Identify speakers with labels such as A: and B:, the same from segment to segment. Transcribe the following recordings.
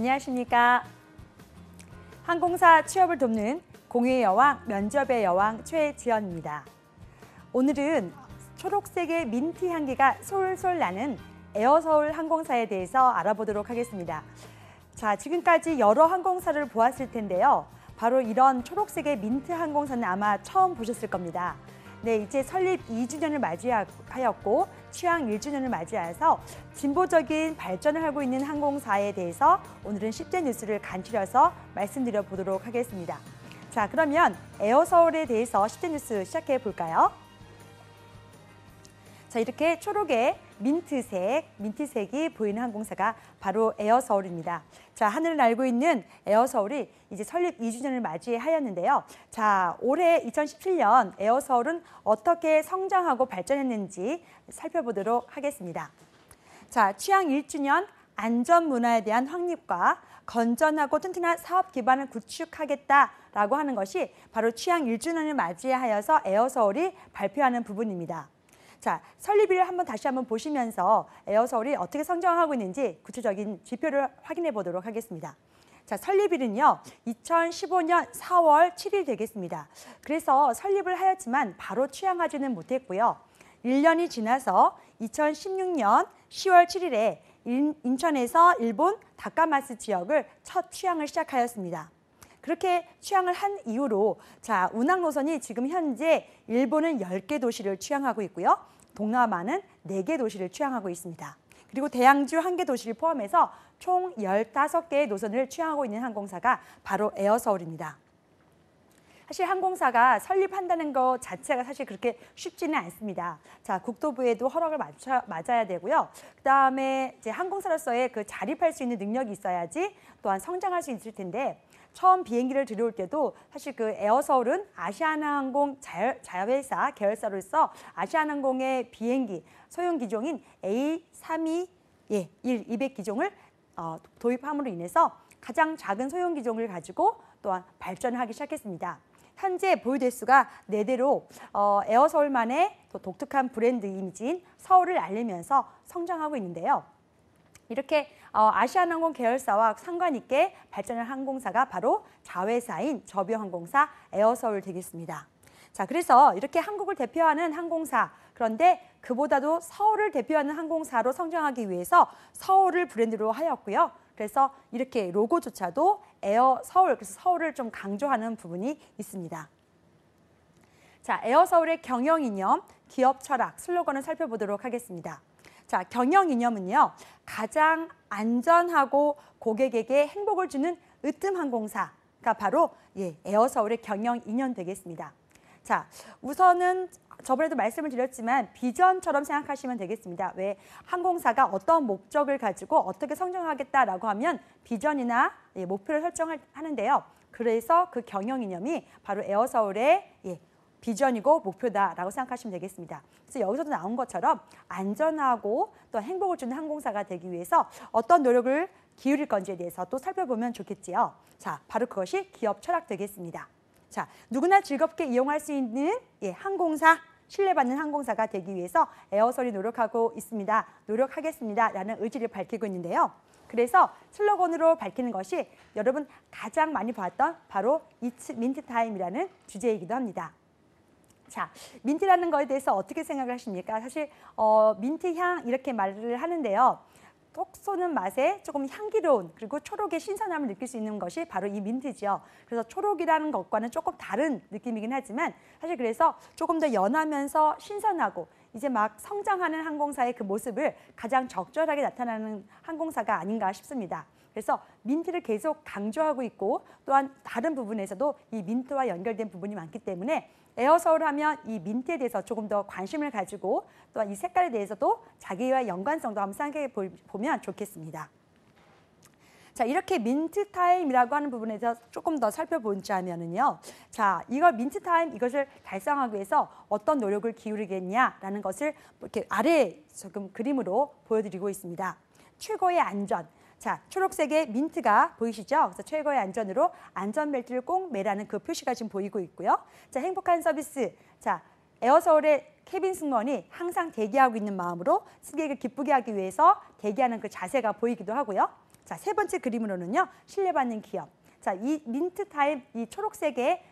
A: 안녕하십니까. 항공사 취업을 돕는 공유의 여왕, 면접의 여왕 최지연입니다. 오늘은 초록색의 민트 향기가 솔솔 나는 에어서울 항공사에 대해서 알아보도록 하겠습니다. 자, 지금까지 여러 항공사를 보았을 텐데요. 바로 이런 초록색의 민트 항공사는 아마 처음 보셨을 겁니다. 네, 이제 설립 2주년을 맞이하였고 취항 1주년을 맞이해서 진보적인 발전을 하고 있는 항공사에 대해서 오늘은 10대 뉴스를 간추려서 말씀드려 보도록 하겠습니다. 자, 그러면 에어서울에 대해서 10대 뉴스 시작해 볼까요? 자, 이렇게 초록의 민트색이 보이는 항공사가 바로 에어서울입니다. 자, 하늘을 날고 있는 에어서울이 이제 설립 2주년을 맞이하였는데요. 자, 올해 2017년 에어서울은 어떻게 성장하고 발전했는지 살펴보도록 하겠습니다. 자, 취항 1주년 안전 문화에 대한 확립과 건전하고 튼튼한 사업 기반을 구축하겠다라고 하는 것이 바로 취항 1주년을 맞이하여서 에어서울이 발표하는 부분입니다. 자, 설립일을 다시 한번 보시면서 에어서울이 어떻게 성장하고 있는지 구체적인 지표를 확인해 보도록 하겠습니다. 자, 설립일은요, 2015년 4월 7일 되겠습니다. 그래서 설립을 하였지만 바로 취항하지는 못했고요. 1년이 지나서 2016년 10월 7일에 인천에서 일본 다카마스 지역을 첫 취항을 시작하였습니다. 그렇게 취항을 한 이후로 자, 운항 노선이 지금 현재 일본은 10개 도시를 취항하고 있고요. 동남아는 4개 도시를 취항하고 있습니다. 그리고 대양주 1개 도시를 포함해서 총 15개의 노선을 취항하고 있는 항공사가 바로 에어서울입니다. 사실 항공사가 설립한다는 것 자체가 사실 그렇게 쉽지는 않습니다. 자, 국토부에도 허락을 맞아야 되고요. 그다음에 이제 항공사로서의 그 자립할 수 있는 능력이 있어야지 또한 성장할 수 있을 텐데 처음 비행기를 들여올 때도 사실 그 에어서울은 아시아나항공 자회사 계열사로서 아시아나항공의 비행기 소형 기종인 A321 200 기종을 도입함으로 인해서 가장 작은 소형 기종을 가지고 또한 발전을 하기 시작했습니다. 현재 보유 대수가 4대로 에어서울만의 또 독특한 브랜드 이미지인 서울을 알리면서 성장하고 있는데요. 이렇게 아시아나항공 계열사와 상관 있게 발전한 항공사가 바로 자회사인 저비용항공사 에어서울 되겠습니다. 자, 그래서 이렇게 한국을 대표하는 항공사, 그런데 그보다도 서울을 대표하는 항공사로 성장하기 위해서 서울을 브랜드로 하였고요. 그래서 이렇게 로고조차도 에어서울, 그래서 서울을 좀 강조하는 부분이 있습니다. 자, 에어서울의 경영 이념, 기업 철학, 슬로건을 살펴보도록 하겠습니다. 자, 경영 이념은요, 가장 안전하고 고객에게 행복을 주는 으뜸 항공사가 바로 에어서울의 경영 이념 되겠습니다. 자, 우선은 저번에도 말씀을 드렸지만 비전처럼 생각하시면 되겠습니다. 왜 항공사가 어떤 목적을 가지고 어떻게 성장하겠다라고 하면 비전이나 목표를 설정하는데요. 그래서 그 경영 이념이 바로 에어서울의 비전이고 목표다라고 생각하시면 되겠습니다. 그래서 여기서도 나온 것처럼 안전하고 또 행복을 주는 항공사가 되기 위해서 어떤 노력을 기울일 건지에 대해서 또 살펴보면 좋겠지요. 자, 바로 그것이 기업 철학 되겠습니다. 자, 누구나 즐겁게 이용할 수 있는 항공사, 신뢰받는 항공사가 되기 위해서 에어서울이 노력하고 있습니다. 노력하겠습니다라는 의지를 밝히고 있는데요. 그래서 슬로건으로 밝히는 것이 여러분 가장 많이 봤던 바로 It's 민트 타임이라는 주제이기도 합니다. 자, 민트라는 거에 대해서 어떻게 생각을 하십니까? 사실 민트 향 이렇게 말을 하는데요. 톡 쏘는 맛에 조금 향기로운 그리고 초록의 신선함을 느낄 수 있는 것이 바로 이 민트죠. 그래서 초록이라는 것과는 조금 다른 느낌이긴 하지만 사실 그래서 조금 더 연하면서 신선하고 이제 막 성장하는 항공사의 그 모습을 가장 적절하게 나타나는 항공사가 아닌가 싶습니다. 그래서 민트를 계속 강조하고 있고 또한 다른 부분에서도 이 민트와 연결된 부분이 많기 때문에 에어서울 하면 이 민트에 대해서 조금 더 관심을 가지고 또한 이 색깔에 대해서도 자기와 연관성도 한번 생각해 보면 좋겠습니다. 자, 이렇게 민트 타임이라고 하는 부분에서 조금 더 살펴보자면요. 자, 이걸 민트 타임 이것을 달성하기 위해서 어떤 노력을 기울이겠냐라는 것을 이렇게 아래 조금 그림으로 보여드리고 있습니다. 최고의 안전. 자, 초록색의 민트가 보이시죠? 그래서 최고의 안전으로 안전벨트를 꼭 매라는 그 표시가 지금 보이고 있고요. 자, 행복한 서비스. 자, 에어서울의 케빈 승무원이 항상 대기하고 있는 마음으로 승객을 기쁘게 하기 위해서 대기하는 그 자세가 보이기도 하고요. 자, 세 번째 그림으로는요. 신뢰받는 기업. 자, 이 민트타임 이 초록색의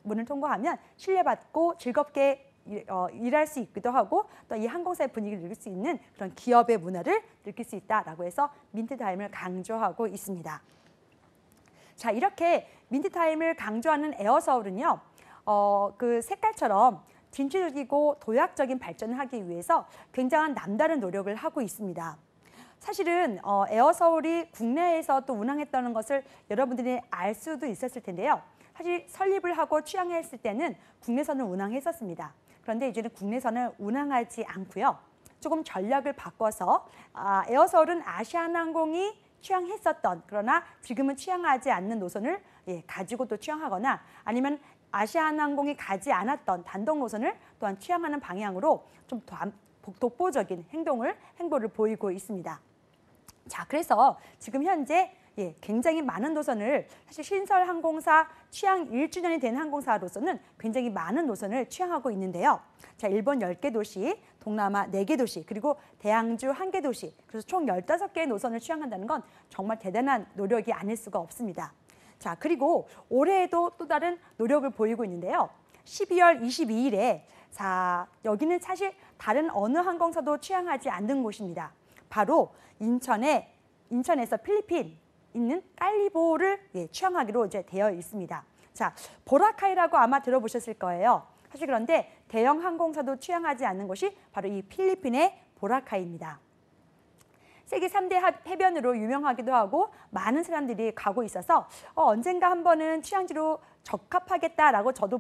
A: 문을 통과하면 신뢰받고 즐겁게 일할 수 있기도 하고 또 이 항공사의 분위기를 느낄 수 있는 그런 기업의 문화를 느낄 수 있다라고 해서 민트타임을 강조하고 있습니다. 자, 이렇게 민트타임을 강조하는 에어서울은요. 그 색깔처럼 진취적이고 도약적인 발전을 하기 위해서 굉장한 남다른 노력을 하고 있습니다. 사실은 에어서울이 국내에서 또 운항했다는 것을 여러분들이 알 수도 있었을 텐데요. 사실 설립을 하고 취항했을 때는 국내선을 운항했었습니다. 그런데 이제는 국내선을 운항하지 않고요. 조금 전략을 바꿔서 에어서울은 아시아나항공이 취항했었던 그러나 지금은 취항하지 않는 노선을 가지고 또 취항하거나 아니면 아시아나항공이 가지 않았던 단독 노선을 또한 취항하는 방향으로 좀 독보적인 행보를 보이고 있습니다. 자, 그래서 지금 현재 굉장히 많은 노선을 사실 신설항공사 취항 1주년이 된 항공사로서는 굉장히 많은 노선을 취항하고 있는데요. 자, 일본 10개 도시, 동남아 4개 도시, 그리고 대양주 1개 도시, 그래서 총 15개의 노선을 취항한다는 건 정말 대단한 노력이 아닐 수가 없습니다. 자, 그리고 올해에도 또 다른 노력을 보이고 있는데요. 12월 22일에 자, 여기는 사실 다른 어느 항공사도 취항하지 않는 곳입니다. 바로 인천에서 필리핀 있는 깔리보를 취항하기로 이제 되어 있습니다. 자, 보라카이라고 아마 들어보셨을 거예요. 사실 그런데 대형 항공사도 취항하지 않는 곳이 바로 이 필리핀의 보라카이입니다. 세계 3대 해변으로 유명하기도 하고 많은 사람들이 가고 있어서 언젠가 한 번은 취항지로 적합하겠다라고 저도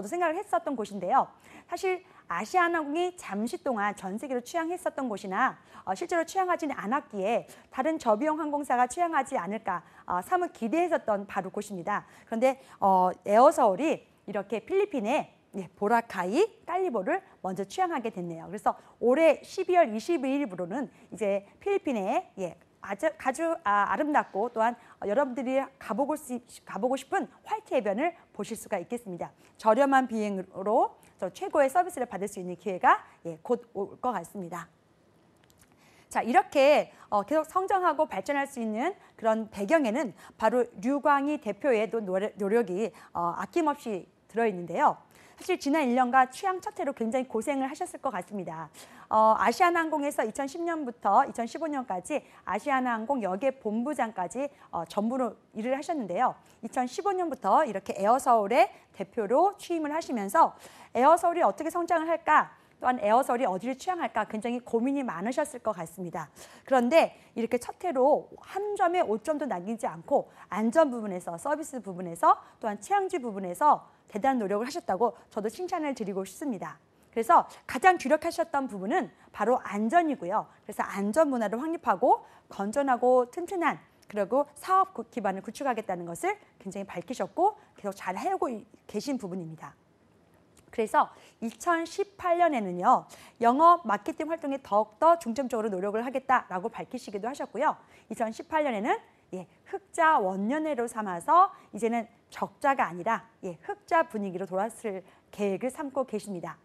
A: 생각을 했었던 곳인데요. 사실 아시아나항공이 잠시 동안 전 세계로 취항했었던 곳이나 실제로 취항하지는 않았기에 다른 저비용 항공사가 취항하지 않을까 사뭇 기대했었던 바로 곳입니다. 그런데 에어서울이 이렇게 필리핀의 보라카이, 깔리보를 먼저 취항하게 됐네요. 그래서 올해 12월 22일부로는 이제 필리핀의 아주 아름답고 또한 여러분들이 가보고 싶은 화이트 해변을 보실 수가 있겠습니다. 저렴한 비행으로 최고의 서비스를 받을 수 있는 기회가 곧 올 것 같습니다. 자, 이렇게 계속 성장하고 발전할 수 있는 그런 배경에는 바로 류광희 대표의 노력이 아낌없이 들어있는데요. 사실 지난 1년간 취항 첫 해로 굉장히 고생을 하셨을 것 같습니다. 아시아나항공에서 2010년부터 2015년까지 아시아나항공 역의 본부장까지 전부로 일을 하셨는데요. 2015년부터 이렇게 에어서울의 대표로 취임을 하시면서 에어서울이 어떻게 성장을 할까? 또한 에어서울이 어디를 취항할까 굉장히 고민이 많으셨을 것 같습니다. 그런데 이렇게 첫 해로 한 점에 5점도 남기지 않고 안전 부분에서 서비스 부분에서 또한 취항지 부분에서 대단한 노력을 하셨다고 저도 칭찬을 드리고 싶습니다. 그래서 가장 주력하셨던 부분은 바로 안전이고요. 그래서 안전 문화를 확립하고 건전하고 튼튼한 그리고 사업 기반을 구축하겠다는 것을 굉장히 밝히셨고 계속 잘 해오고 계신 부분입니다. 그래서 2018년에는요. 영업 마케팅 활동에 더욱더 중점적으로 노력을 하겠다라고 밝히시기도 하셨고요. 2018년에는 흑자 원년회로 삼아서 이제는 적자가 아니라 흑자 분위기로 돌아설 계획을 삼고 계십니다.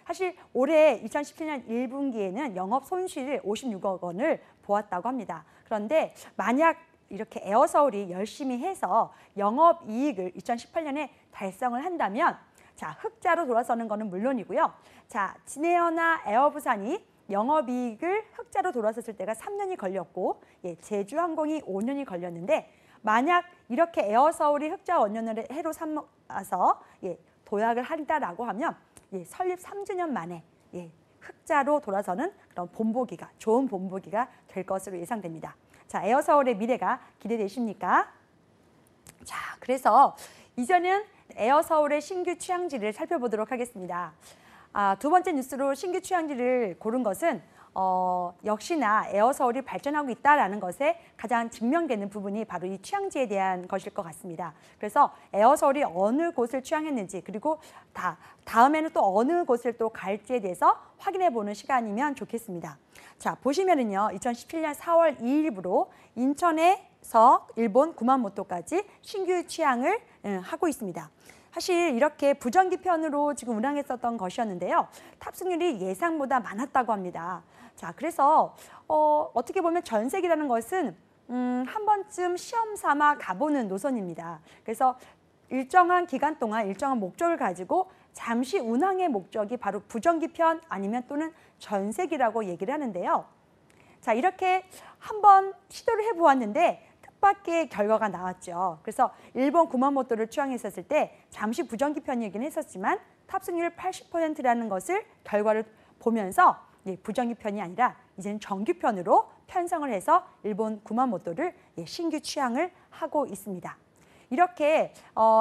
A: 사실 올해 2017년 1분기에는 영업 손실을 56억 원을 보았다고 합니다. 그런데 만약 이렇게 에어서울이 열심히 해서 영업이익을 2018년에 달성을 한다면 자, 흑자로 돌아서는 것은 물론이고요. 자, 진에어나 에어부산이 영업이익을 흑자로 돌아섰을 때가 3년이 걸렸고 제주항공이 5년이 걸렸는데 만약 이렇게 에어서울이 흑자 원년을 해로 삼아서 도약을 한다라고 하면 설립 3주년 만에 흑자로 돌아서는 그런 좋은 본보기가 될 것으로 예상됩니다. 자, 에어서울의 미래가 기대되십니까? 자, 그래서 이제는 에어서울의 신규 취항지를 살펴보도록 하겠습니다. 두 번째 뉴스로 신규 취항지를 고른 것은 역시나 에어서울이 발전하고 있다는 것에 가장 증명되는 부분이 바로 이 취항지에 대한 것일 것 같습니다. 그래서 에어서울이 어느 곳을 취항했는지 그리고 다음에는 또 어느 곳을 또 갈지에 대해서 확인해 보는 시간이면 좋겠습니다. 자, 보시면은요. 2017년 4월 2일부로 인천에서 일본 구마모토까지 신규 취항을 하고 있습니다. 사실 이렇게 부정기편으로 지금 운항했었던 것이었는데요. 탑승률이 예상보다 많았다고 합니다. 자, 그래서 어떻게 보면 전세기라는 것은 한 번쯤 시험 삼아 가보는 노선입니다. 그래서 일정한 기간 동안 일정한 목적을 가지고 잠시 운항의 목적이 바로 부정기편 아니면 또는 전세기라고 얘기를 하는데요. 자, 이렇게 한번 시도를 해보았는데 뜻밖의 결과가 나왔죠. 그래서 일본 구마모토를 취항했었을 때 잠시 부정기편이긴 했었지만 탑승률 80%라는 것을 결과를 보면서 부정기편이 아니라 이제는 정규편으로 편성을 해서 일본 구마모토를 신규 취항을 하고 있습니다. 이렇게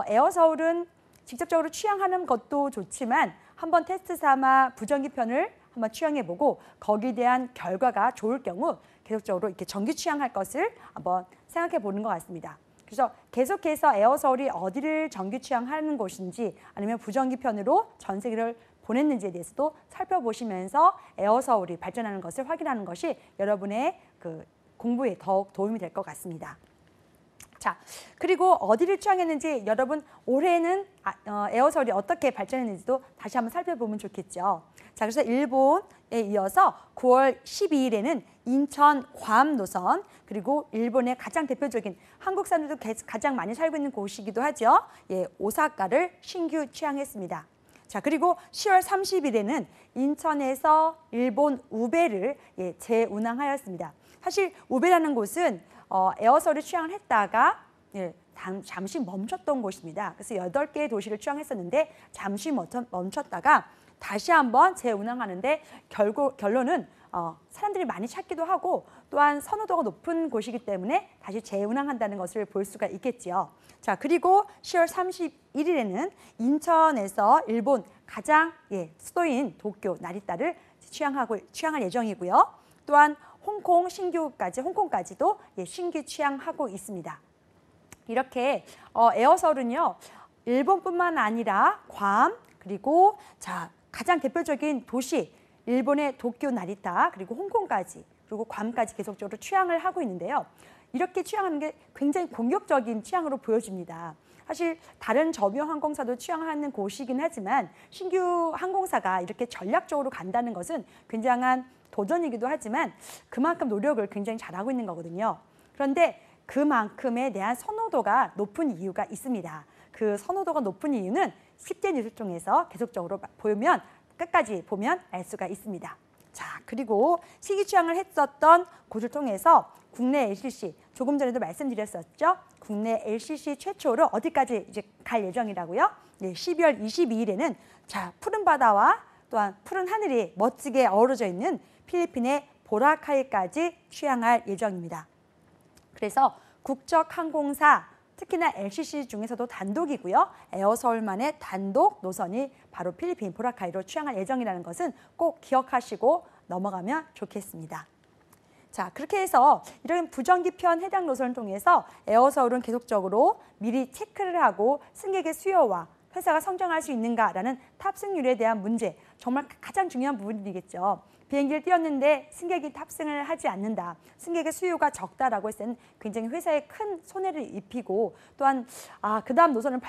A: 에어서울은 직접적으로 취항하는 것도 좋지만 한번 테스트 삼아 부정기편을 한번 취항해보고 거기에 대한 결과가 좋을 경우 계속적으로 이렇게 정규 취항할 것을 한번 생각해 보는 것 같습니다. 그래서 계속해서 에어서울이 어디를 정규 취항하는 곳인지 아니면 부정기편으로 전세기를 보냈는지에 대해서도 살펴보시면서 에어서울이 발전하는 것을 확인하는 것이 여러분의 그 공부에 더욱 도움이 될 것 같습니다. 자, 그리고 어디를 취항했는지 여러분 올해는 에어서울이 어떻게 발전했는지도 다시 한번 살펴보면 좋겠죠. 자, 그래서 일본에 이어서 9월 12일에는 인천 괌 노선 그리고 일본의 가장 대표적인 한국 사람들도 가장 많이 살고 있는 곳이기도 하죠. 오사카를 신규 취항했습니다. 자, 그리고 10월 30일에는 인천에서 일본 우베를 재운항하였습니다. 사실 우베라는 곳은 에어서울을 취항을 했다가 잠시 멈췄던 곳입니다. 그래서 8개의 도시를 취항했었는데 잠시 멈췄다가 다시 한번 재운항하는데 결론은 사람들이 많이 찾기도 하고 또한 선호도가 높은 곳이기 때문에 다시 재운항한다는 것을 볼 수가 있겠지요. 자, 그리고 10월 31일에는 인천에서 일본 가장 수도인 도쿄 나리타를 취항할 예정이고요. 또한 홍콩까지도 신규 취항하고 있습니다. 이렇게 에어서울은요 일본뿐만 아니라 괌 그리고 가장 대표적인 도시 일본의 도쿄 나리타 그리고 홍콩까지 그리고 괌까지 계속적으로 취항을 하고 있는데요. 이렇게 취항하는 게 굉장히 공격적인 취항으로 보여집니다. 사실 다른 저비용 항공사도 취항하는 곳이긴 하지만 신규 항공사가 이렇게 전략적으로 간다는 것은 굉장한 도전이기도 하지만 그만큼 노력을 굉장히 잘하고 있는 거거든요. 그런데 그만큼에 대한 선호도가 높은 이유가 있습니다. 그 선호도가 높은 이유는 10대 뉴스 통해서 계속적으로 끝까지 보면 알 수가 있습니다. 자, 그리고 시기 취항을 했었던 곳을 통해서 국내 LCC, 조금 전에도 말씀드렸었죠. 국내 LCC 최초로 어디까지 이제 갈 예정이라고요? 12월 22일에는 푸른 바다와 또한 푸른 하늘이 멋지게 어우러져 있는 필리핀의 보라카이까지 취항할 예정입니다. 그래서 국적항공사, 특히나 LCC 중에서도 단독이고요. 에어서울만의 단독 노선이 바로 필리핀 보라카이로 취항할 예정이라는 것은 꼭 기억하시고 넘어가면 좋겠습니다. 자, 그렇게 해서 이런 부정기편 해당 노선을 통해서 에어서울은 계속적으로 미리 체크를 하고 승객의 수요와 회사가 성장할 수 있는가라는 탑승률에 대한 문제, 정말 가장 중요한 부분이겠죠. 비행기를 띄웠는데 승객이 탑승을 하지 않는다. 승객의 수요가 적다라고 했을 때는 굉장히 회사에 큰 손해를 입히고 또한 그다음 노선을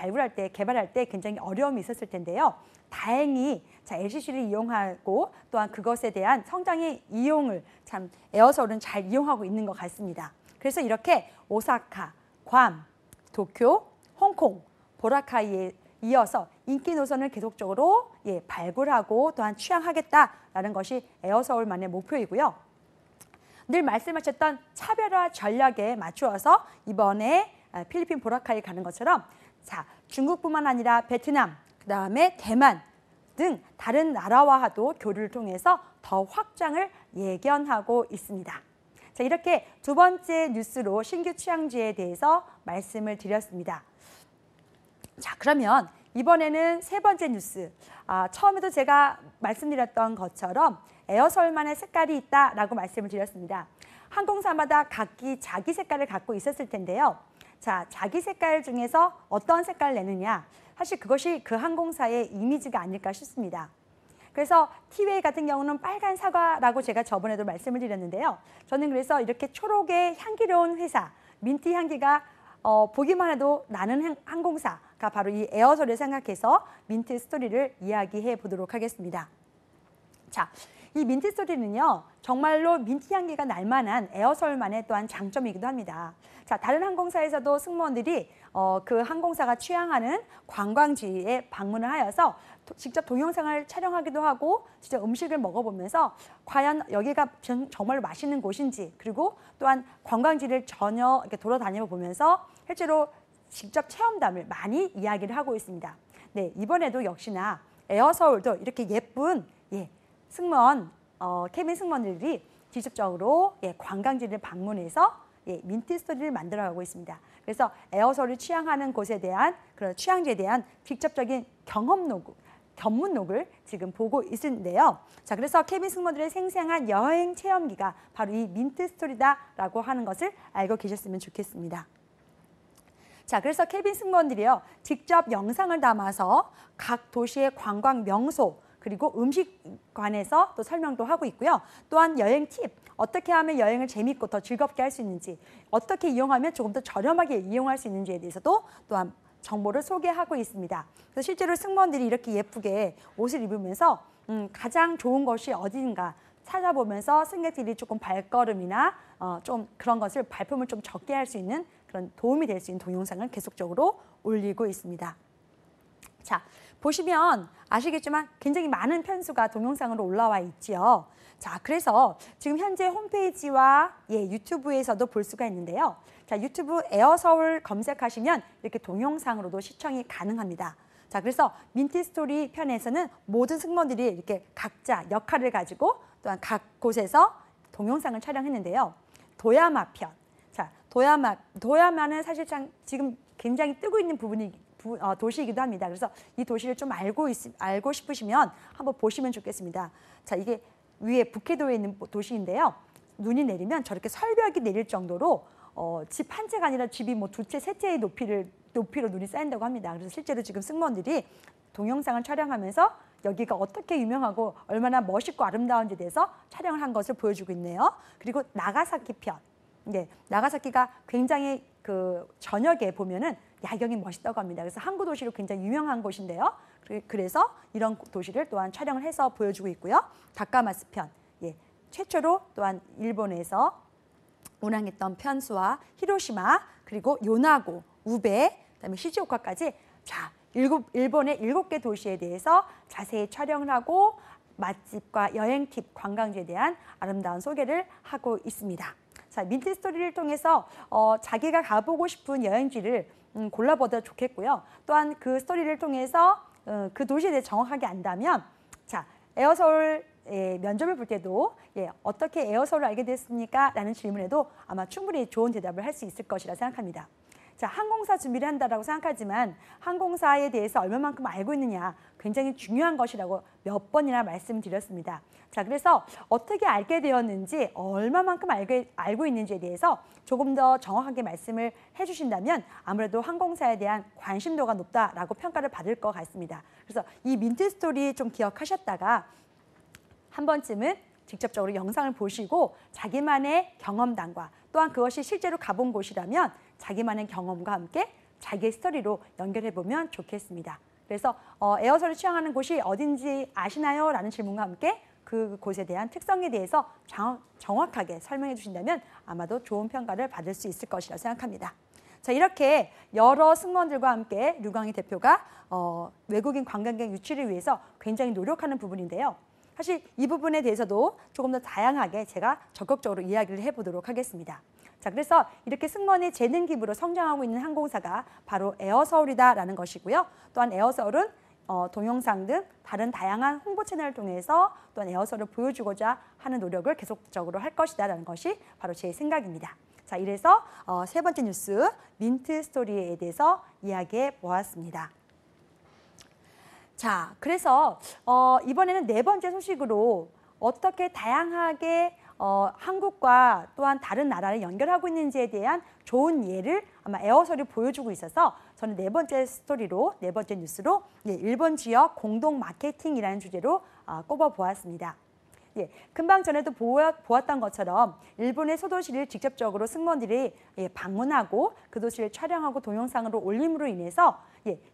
A: 개발할 때 굉장히 어려움이 있었을 텐데요. 다행히 LCC를 이용하고 또한 그것에 대한 성장의 이용을 참 에어서울은 잘 이용하고 있는 것 같습니다. 그래서 이렇게 오사카, 괌, 도쿄, 홍콩, 보라카이에 이어서 인기 노선을 계속적으로 발굴하고 또한 취항하겠다라는 것이 에어서울만의 목표이고요. 늘 말씀하셨던 차별화 전략에 맞추어서 이번에 필리핀 보라카이 가는 것처럼 중국뿐만 아니라 베트남, 그다음에 대만 등 다른 나라와도 교류를 통해서 더 확장을 예견하고 있습니다. 자, 이렇게 두 번째 뉴스로 신규 취항지에 대해서 말씀을 드렸습니다. 자, 그러면 이번에는 세 번째 뉴스. 처음에도 제가 말씀드렸던 것처럼 에어서울만의 색깔이 있다라고 말씀을 드렸습니다. 항공사마다 각기 자기 색깔을 갖고 있었을 텐데요. 자, 자기 색깔 중에서 어떤 색깔을 내느냐. 사실 그것이 그 항공사의 이미지가 아닐까 싶습니다. 그래서 티웨이 같은 경우는 빨간 사과라고 제가 저번에도 말씀을 드렸는데요. 저는 그래서 이렇게 초록의 향기로운 회사, 민트 향기가 보기만 해도 나는 항공사가 바로 이 에어서울을 생각해서 민트 스토리를 이야기해 보도록 하겠습니다. 자, 이 민트 스토리는요, 정말로 민트 향기가 날 만한 에어서울만의 또한 장점이기도 합니다. 자, 다른 항공사에서도 승무원들이 그 항공사가 취향하는 관광지에 방문을 하여서 직접 동영상을 촬영하기도 하고 직접 음식을 먹어보면서 과연 여기가 정말로 맛있는 곳인지, 그리고 또한 관광지를 전혀 이렇게 돌아다녀 보면서 실제로 직접 체험담을 많이 이야기를 하고 있습니다. 네, 이번에도 역시나 에어서울도 이렇게 예쁜 승무원, 케빈 승무원들이 직접적으로 관광지를 방문해서 민트 스토리를 만들어가고 있습니다. 그래서 에어서울을 취향하는 곳에 대한 그런 취향지에 대한 직접적인 견문록을 지금 보고 있는데요. 자, 그래서 케빈 승무원들의 생생한 여행 체험기가 바로 이 민트 스토리다라고 하는 것을 알고 계셨으면 좋겠습니다. 자, 그래서 케빈 승무원들이요, 직접 영상을 담아서 각 도시의 관광 명소 그리고 음식관에서 또 설명도 하고 있고요. 또한 여행 팁, 어떻게 하면 여행을 재밌고 더 즐겁게 할 수 있는지, 어떻게 이용하면 조금 더 저렴하게 이용할 수 있는지에 대해서도 또한 정보를 소개하고 있습니다. 그래서 실제로 승무원들이 이렇게 예쁘게 옷을 입으면서 가장 좋은 것이 어디인가 찾아보면서 승객들이 조금 발걸음이나 좀 그런 것을 발품을 좀 적게 할 수 있는 그런 도움이 될 수 있는 동영상을 계속적으로 올리고 있습니다. 자, 보시면 아시겠지만 굉장히 많은 편수가 동영상으로 올라와 있지요. 자, 그래서 지금 현재 홈페이지와 유튜브에서도 볼 수가 있는데요. 자, 유튜브 에어서울 검색하시면 이렇게 동영상으로도 시청이 가능합니다. 자, 그래서 민트 스토리 편에서는 모든 승무원들이 이렇게 각자 역할을 가지고 또한 각 곳에서 동영상을 촬영했는데요. 도야마 편. 자, 도야마는 사실상 지금 굉장히 뜨고 있는 도시이기도 합니다. 그래서 이 도시를 좀 알고 싶으시면 한번 보시면 좋겠습니다. 자, 이게 위에 북해도에 있는 도시인데요. 눈이 내리면 저렇게 설벽이 내릴 정도로 집 한 채가 아니라 집이 뭐 두 채, 세 채의 높이로 눈이 쌓인다고 합니다. 그래서 실제로 지금 승무원들이 동영상을 촬영하면서 여기가 어떻게 유명하고 얼마나 멋있고 아름다운지에 대해서 촬영을 한 것을 보여주고 있네요. 그리고 나가사키 편. 네, 나가사키가 굉장히 그 저녁에 보면은 야경이 멋있다고 합니다. 그래서 항구 도시로 굉장히 유명한 곳인데요. 그래서 이런 도시를 또한 촬영을 해서 보여주고 있고요. 다카마스 편, 최초로 또한 일본에서 운항했던 편수와 히로시마, 그리고 요나고, 우베, 그다음에 시즈오카까지 자, 일본의 7개 도시에 대해서 자세히 촬영을 하고 맛집과 여행 팁, 관광지에 대한 아름다운 소개를 하고 있습니다. 자, 민트 스토리를 통해서 자기가 가보고 싶은 여행지를 골라보다 좋겠고요. 또한 그 스토리를 통해서 그 도시에 대해 정확하게 안다면, 자, 에어서울 면접을 볼 때도 어떻게 에어서울을 알게 됐습니까? 라는 질문에도 아마 충분히 좋은 대답을 할 수 있을 것이라 생각합니다. 자, 항공사 준비를 한다라고 생각하지만 항공사에 대해서 얼마만큼 알고 있느냐 굉장히 중요한 것이라고 몇 번이나 말씀드렸습니다. 자, 그래서 어떻게 알게 되었는지, 얼마만큼 알고 있는지에 대해서 조금 더 정확하게 말씀을 해주신다면 아무래도 항공사에 대한 관심도가 높다라고 평가를 받을 것 같습니다. 그래서 이 민트 스토리 좀 기억하셨다가 한 번쯤은 직접적으로 영상을 보시고 자기만의 경험담과 또한 그것이 실제로 가본 곳이라면 자기만의 경험과 함께 자기의 스토리로 연결해보면 좋겠습니다. 그래서 에어서울을 취향하는 곳이 어딘지 아시나요? 라는 질문과 함께 그 곳에 대한 특성에 대해서 정확하게 설명해 주신다면 아마도 좋은 평가를 받을 수 있을 것이라고 생각합니다. 자, 이렇게 여러 승무원들과 함께 류광희 대표가 외국인 관광객 유치를 위해서 굉장히 노력하는 부분인데요. 사실 이 부분에 대해서도 조금 더 다양하게 제가 적극적으로 이야기를 해보도록 하겠습니다. 자, 그래서 이렇게 승무원의 재능 기부로 성장하고 있는 항공사가 바로 에어서울이다라는 것이고요. 또한 에어서울은 동영상 등 다른 다양한 홍보 채널을 통해서 또한 에어서울을 보여주고자 하는 노력을 계속적으로 할 것이다라는 것이 바로 제 생각입니다. 자, 이래서 세 번째 뉴스 민트 스토리에 대해서 이야기해 보았습니다. 자, 그래서 이번에는 네 번째 소식으로 어떻게 다양하게 한국과 또한 다른 나라를 연결하고 있는지에 대한 좋은 예를 아마 에어서울이 보여주고 있어서 저는 네 번째 스토리로, 네 번째 뉴스로 일본 지역 공동 마케팅이라는 주제로 꼽아보았습니다. 금방 전에도 보았던 것처럼 일본의 소도시를 직접적으로 승무원들이 방문하고 그 도시를 촬영하고 동영상으로 올림으로 인해서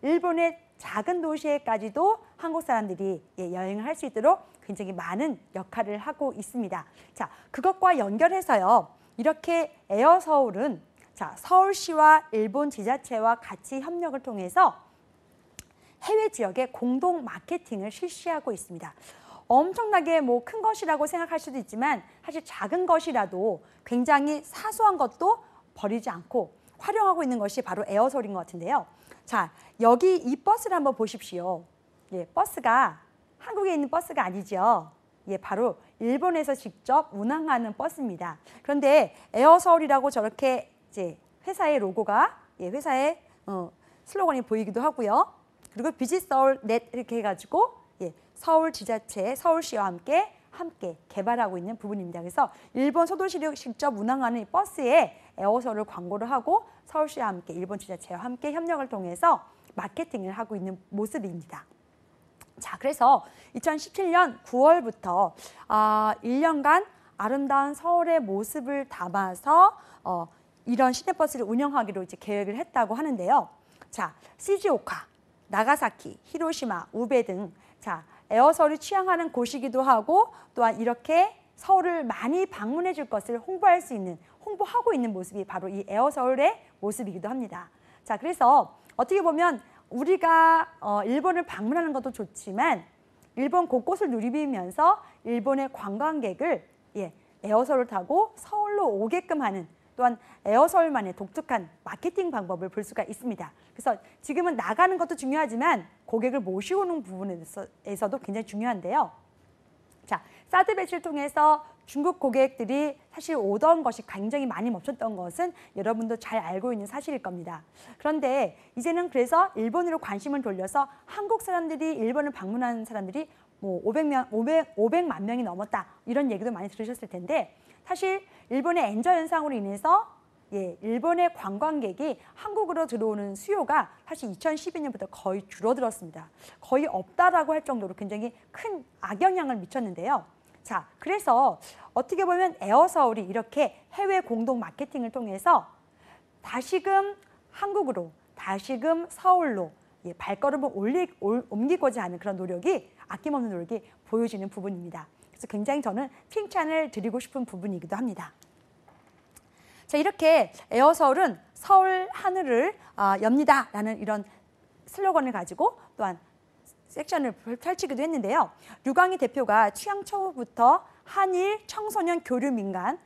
A: 일본의 작은 도시에까지도 한국 사람들이 여행을 할 수 있도록 굉장히 많은 역할을 하고 있습니다. 자, 그것과 연결해서요. 이렇게 에어서울은 자, 서울시와 일본 지자체와 같이 협력을 통해서 해외 지역에 공동 마케팅을 실시하고 있습니다. 엄청나게 뭐 큰 것이라고 생각할 수도 있지만 사실 작은 것이라도 굉장히 사소한 것도 버리지 않고 활용하고 있는 것이 바로 에어서울인 것 같은데요. 자, 여기 이 버스를 한번 보십시오. 예, 버스가 한국에 있는 버스가 아니죠. 예, 바로 일본에서 직접 운항하는 버스입니다. 그런데 에어서울이라고 저렇게 이제 회사의 로고가 회사의 슬로건이 보이기도 하고요. 그리고 비짓 서울 넷 이렇게 해가지고 서울 지자체, 서울시와 함께 개발하고 있는 부분입니다. 그래서 일본 소도시를 직접 운항하는 이 버스에 에어서울을 광고를 하고 서울시와 함께 일본 지자체와 함께 협력을 통해서 마케팅을 하고 있는 모습입니다. 자, 그래서 2017년 9월부터 1년간 아름다운 서울의 모습을 담아서 이런 시내버스를 운영하기로 이제 계획을 했다고 하는데요. 자, 시즈오카, 나가사키, 히로시마, 우베 등 자, 에어서울을 취향하는 곳이기도 하고 또한 이렇게 서울을 많이 방문해 줄 것을 홍보하고 있는 모습이 바로 이 에어서울의 모습이기도 합니다. 자, 그래서 어떻게 보면 우리가 일본을 방문하는 것도 좋지만 일본 곳곳을 누리면서 일본의 관광객을 에어서울을 타고 서울로 오게끔 하는 또한 에어서울만의 독특한 마케팅 방법을 볼 수가 있습니다. 그래서 지금은 나가는 것도 중요하지만 고객을 모시오는 부분에서도 굉장히 중요한데요. 자, 사드 배치를 통해서 중국 고객들이 사실 오던 것이 굉장히 많이 멈췄던 것은 여러분도 잘 알고 있는 사실일 겁니다. 그런데 이제는 그래서 일본으로 관심을 돌려서 한국 사람들이 일본을 방문하는 사람들이 뭐 500만 명이 넘었다 이런 얘기도 많이 들으셨을 텐데 사실 일본의 엔저 현상으로 인해서 일본의 관광객이 한국으로 들어오는 수요가 사실 2012년부터 거의 줄어들었습니다. 거의 없다라고 할 정도로 굉장히 큰 악영향을 미쳤는데요. 자, 그래서 어떻게 보면 에어서울이 이렇게 해외 공동 마케팅을 통해서 다시금 한국으로, 다시금 서울로 발걸음을 옮기고자 하는 그런 노력이 아낌없는 노력이 보여지는 부분입니다. 그래서 굉장히 저는 칭찬을 드리고 싶은 부분이기도 합니다. 자, 이렇게 에어서울은 서울 하늘을 엽니다라는 이런 슬로건을 가지고 또한 섹션을 펼치기도 했는데요. 류광희 대표가 취향 초부터 한일 청소년 교류 민간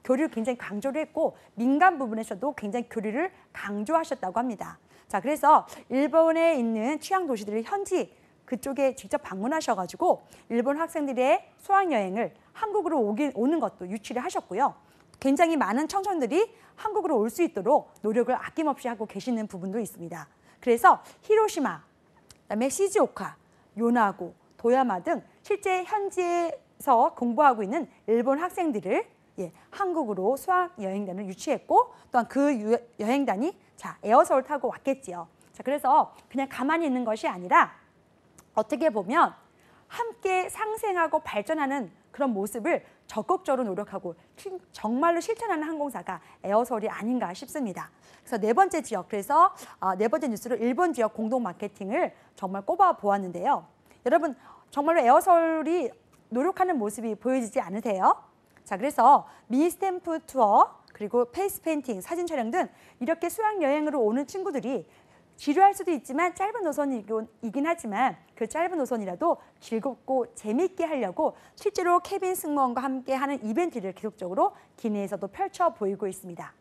A: 교류를 굉장히 강조를 했고 민간 부분에서도 굉장히 교류를 강조하셨다고 합니다. 자, 그래서 일본에 있는 취향 도시들을 현지 그쪽에 직접 방문하셔가지고 일본 학생들의 수학여행을 한국으로 오는 것도 유치를 하셨고요. 굉장히 많은 청소년들이 한국으로 올 수 있도록 노력을 아낌없이 하고 계시는 부분도 있습니다. 그래서 히로시마, 그다음에 시즈오카, 요나고, 도야마 등 실제 현지에서 공부하고 있는 일본 학생들을 한국으로 수학여행단을 유치했고 또한 그 여행단이 자, 에어서울 타고 왔겠지요. 자, 그래서 그냥 가만히 있는 것이 아니라 어떻게 보면 함께 상생하고 발전하는 그런 모습을 적극적으로 노력하고 정말로 실천하는 항공사가 에어서울이 아닌가 싶습니다. 그래서 네 번째 지역, 그래서 네 번째 뉴스로 일본 지역 공동 마케팅을 정말 꼽아 보았는데요. 여러분 정말로 에어서울이 노력하는 모습이 보여지지 않으세요? 자, 그래서 미니 스탬프 투어 그리고 페이스 페인팅, 사진 촬영 등 이렇게 수학여행으로 오는 친구들이 지루할 수도 있지만 짧은 노선이긴 하지만 그 짧은 노선이라도 즐겁고 재미있게 하려고 실제로 케빈 승무원과 함께 하는 이벤트를 계속적으로 기내에서도 펼쳐 보이고 있습니다.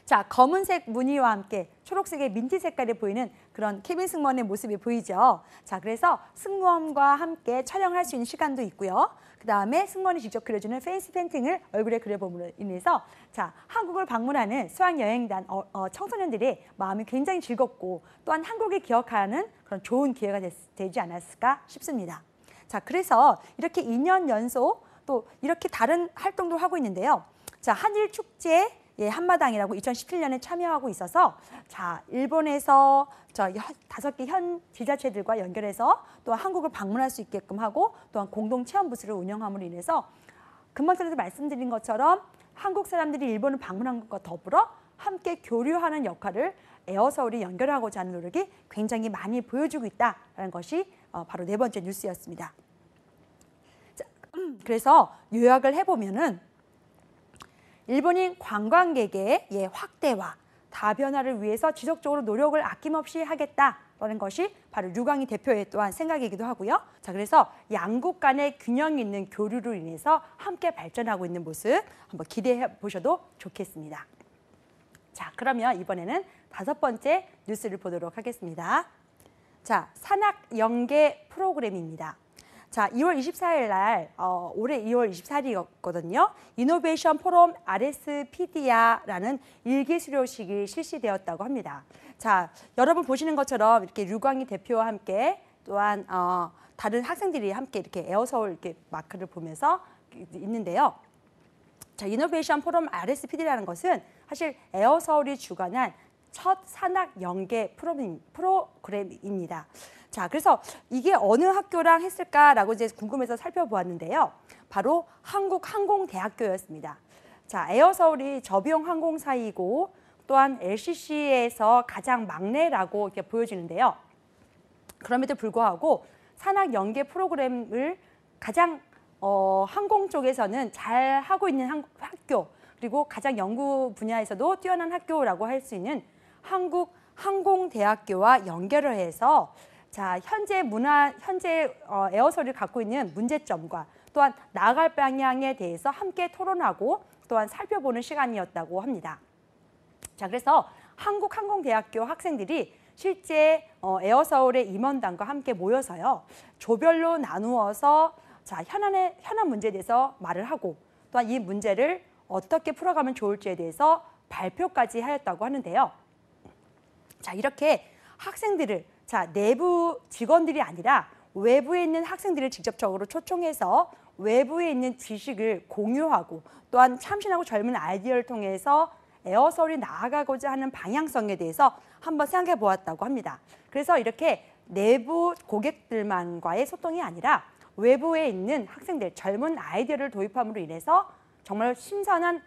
A: 자, 검은색 무늬와 함께 초록색의 민트 색깔이 보이는 그런 케빈 승무원의 모습이 보이죠. 자, 그래서 승무원과 함께 촬영할 수 있는 시간도 있고요. 그 다음에 승무원이 직접 그려주는 페이스 페인팅을 얼굴에 그려봄으로 인해서 자, 한국을 방문하는 수학여행단 청소년들의 마음이 굉장히 즐겁고 또한 한국을 기억하는 그런 좋은 기회가 되지 않았을까 싶습니다. 자, 그래서 이렇게 2년 연속 또 이렇게 다른 활동도 하고 있는데요. 자, 한일 축제 한마당이라고 2017년에 참여하고 있어서 자, 일본에서 저 5개 현 지자체들과 연결해서 또 한국을 방문할 수 있게끔 하고 또한 공동 체험 부스를 운영함으로 인해서 금방 전에도 말씀드린 것처럼 한국 사람들이 일본을 방문한 것과 더불어 함께 교류하는 역할을 에어서울이 연결하고자 하는 노력이 굉장히 많이 보여주고 있다는 것이 바로 네 번째 뉴스였습니다. 자, 그래서 요약을 해보면은 일본인 관광객의 확대와 다변화를 위해서 지속적으로 노력을 아낌없이 하겠다라는 것이 바로 류광희 대표의 또한 생각이기도 하고요. 자, 그래서 양국 간의 균형 있는 교류로 인해서 함께 발전하고 있는 모습 한번 기대해 보셔도 좋겠습니다. 자, 그러면 이번에는 다섯 번째 뉴스를 보도록 하겠습니다. 자, 산학연계 프로그램입니다. 자, 2월 24일 날 올해 2월 24일이었거든요. 이노베이션 포럼 RSPD야라는 일기 수료식이 실시되었다고 합니다. 자, 여러분 보시는 것처럼 이렇게 류광희 대표와 함께 또한 다른 학생들이 함께 이렇게 에어서울 이렇게 마크를 보면서 있는데요. 자, 이노베이션 포럼 RSPD라는 것은 사실 에어서울이 주관한 첫 산학 연계 프로그램입니다. 자, 그래서 이게 어느 학교랑 했을까라고 이제 궁금해서 살펴보았는데요. 바로 한국항공대학교였습니다. 자, 에어서울이 저비용 항공사이고 또한 LCC에서 가장 막내라고 이렇게 보여지는데요. 그럼에도 불구하고 산학 연계 프로그램을 가장 항공 쪽에서는 잘 하고 있는 학교, 그리고 가장 연구 분야에서도 뛰어난 학교라고 할 수 있는 한국항공대학교와 연결을 해서 자, 현재 에어서울이 갖고 있는 문제점과 또한 나아갈 방향에 대해서 함께 토론하고 또한 살펴보는 시간이었다고 합니다. 자, 그래서 한국항공대학교 학생들이 실제 에어서울의 임원단과 함께 모여서요, 조별로 나누어서 자, 현안 문제에 대해서 말을 하고 또한 이 문제를 어떻게 풀어가면 좋을지에 대해서 발표까지 하였다고 하는데요. 자, 이렇게 학생들을 내부 직원들이 아니라 외부에 있는 학생들을 직접적으로 초청해서 외부에 있는 지식을 공유하고 또한 참신하고 젊은 아이디어를 통해서 에어서울이 나아가고자 하는 방향성에 대해서 한번 생각해 보았다고 합니다. 그래서 이렇게 내부 고객들만과의 소통이 아니라 외부에 있는 학생들, 젊은 아이디어를 도입함으로 인해서 정말 신선한